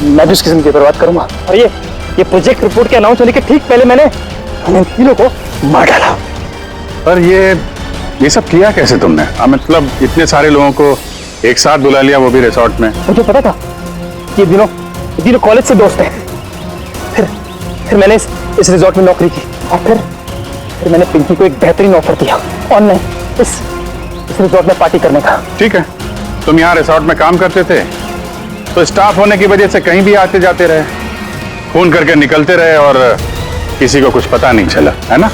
मैं भी उसकी जिंदगी बर्बाद करूंगा, और ये प्रोजेक्ट रिपोर्ट के अनाउंस होने के ठीक पहले मैंने इन तीनों को मार डाला। पर ये सब किया कैसे तुमने? मतलब इतने सारे लोगों को एक साथ बुला लिया, वो भी रिसोर्ट में। मुझे पता था ये दिनों कॉलेज से दोस्त हैं। फिर मैंने इस रिसोर्ट में नौकरी की, और फिर मैंने पिंकी को एक बेहतरीन ऑफर दिया ऑनलाइन इस रिसोर्ट में पार्टी करने का। ठीक है, तुम यहाँ रिसोर्ट में काम करते थे तो स्टाफ होने की वजह से कहीं भी आते जाते रहे, फोन करके निकलते रहे, और किसी को कुछ पता नहीं चला, है ना?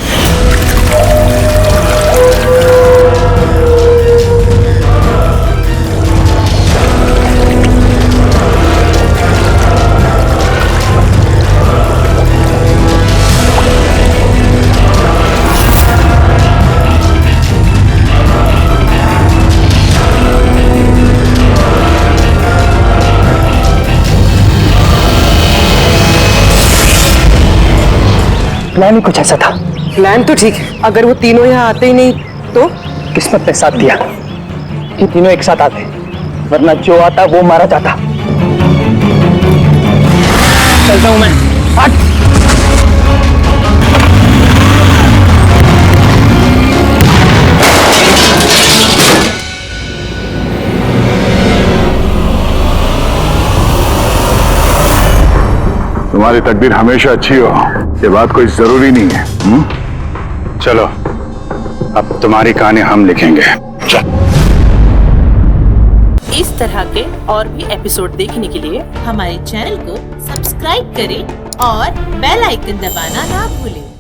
प्लान ही कुछ ऐसा था। प्लान तो ठीक है, अगर वो तीनों यहाँ आते ही नहीं तो? किस्मत ने साथ दिया कि तीनों एक साथ आते, वरना जो आता वो मारा जाता। चलता हूं मैं, हट। तुम्हारी तकदीर हमेशा अच्छी हो, ये बात कोई जरूरी नहीं है। चलो अब तुम्हारी कहानी हम लिखेंगे। इस तरह के और भी एपिसोड देखने के लिए हमारे चैनल को सब्सक्राइब करें और बेल आइकन दबाना ना भूलें।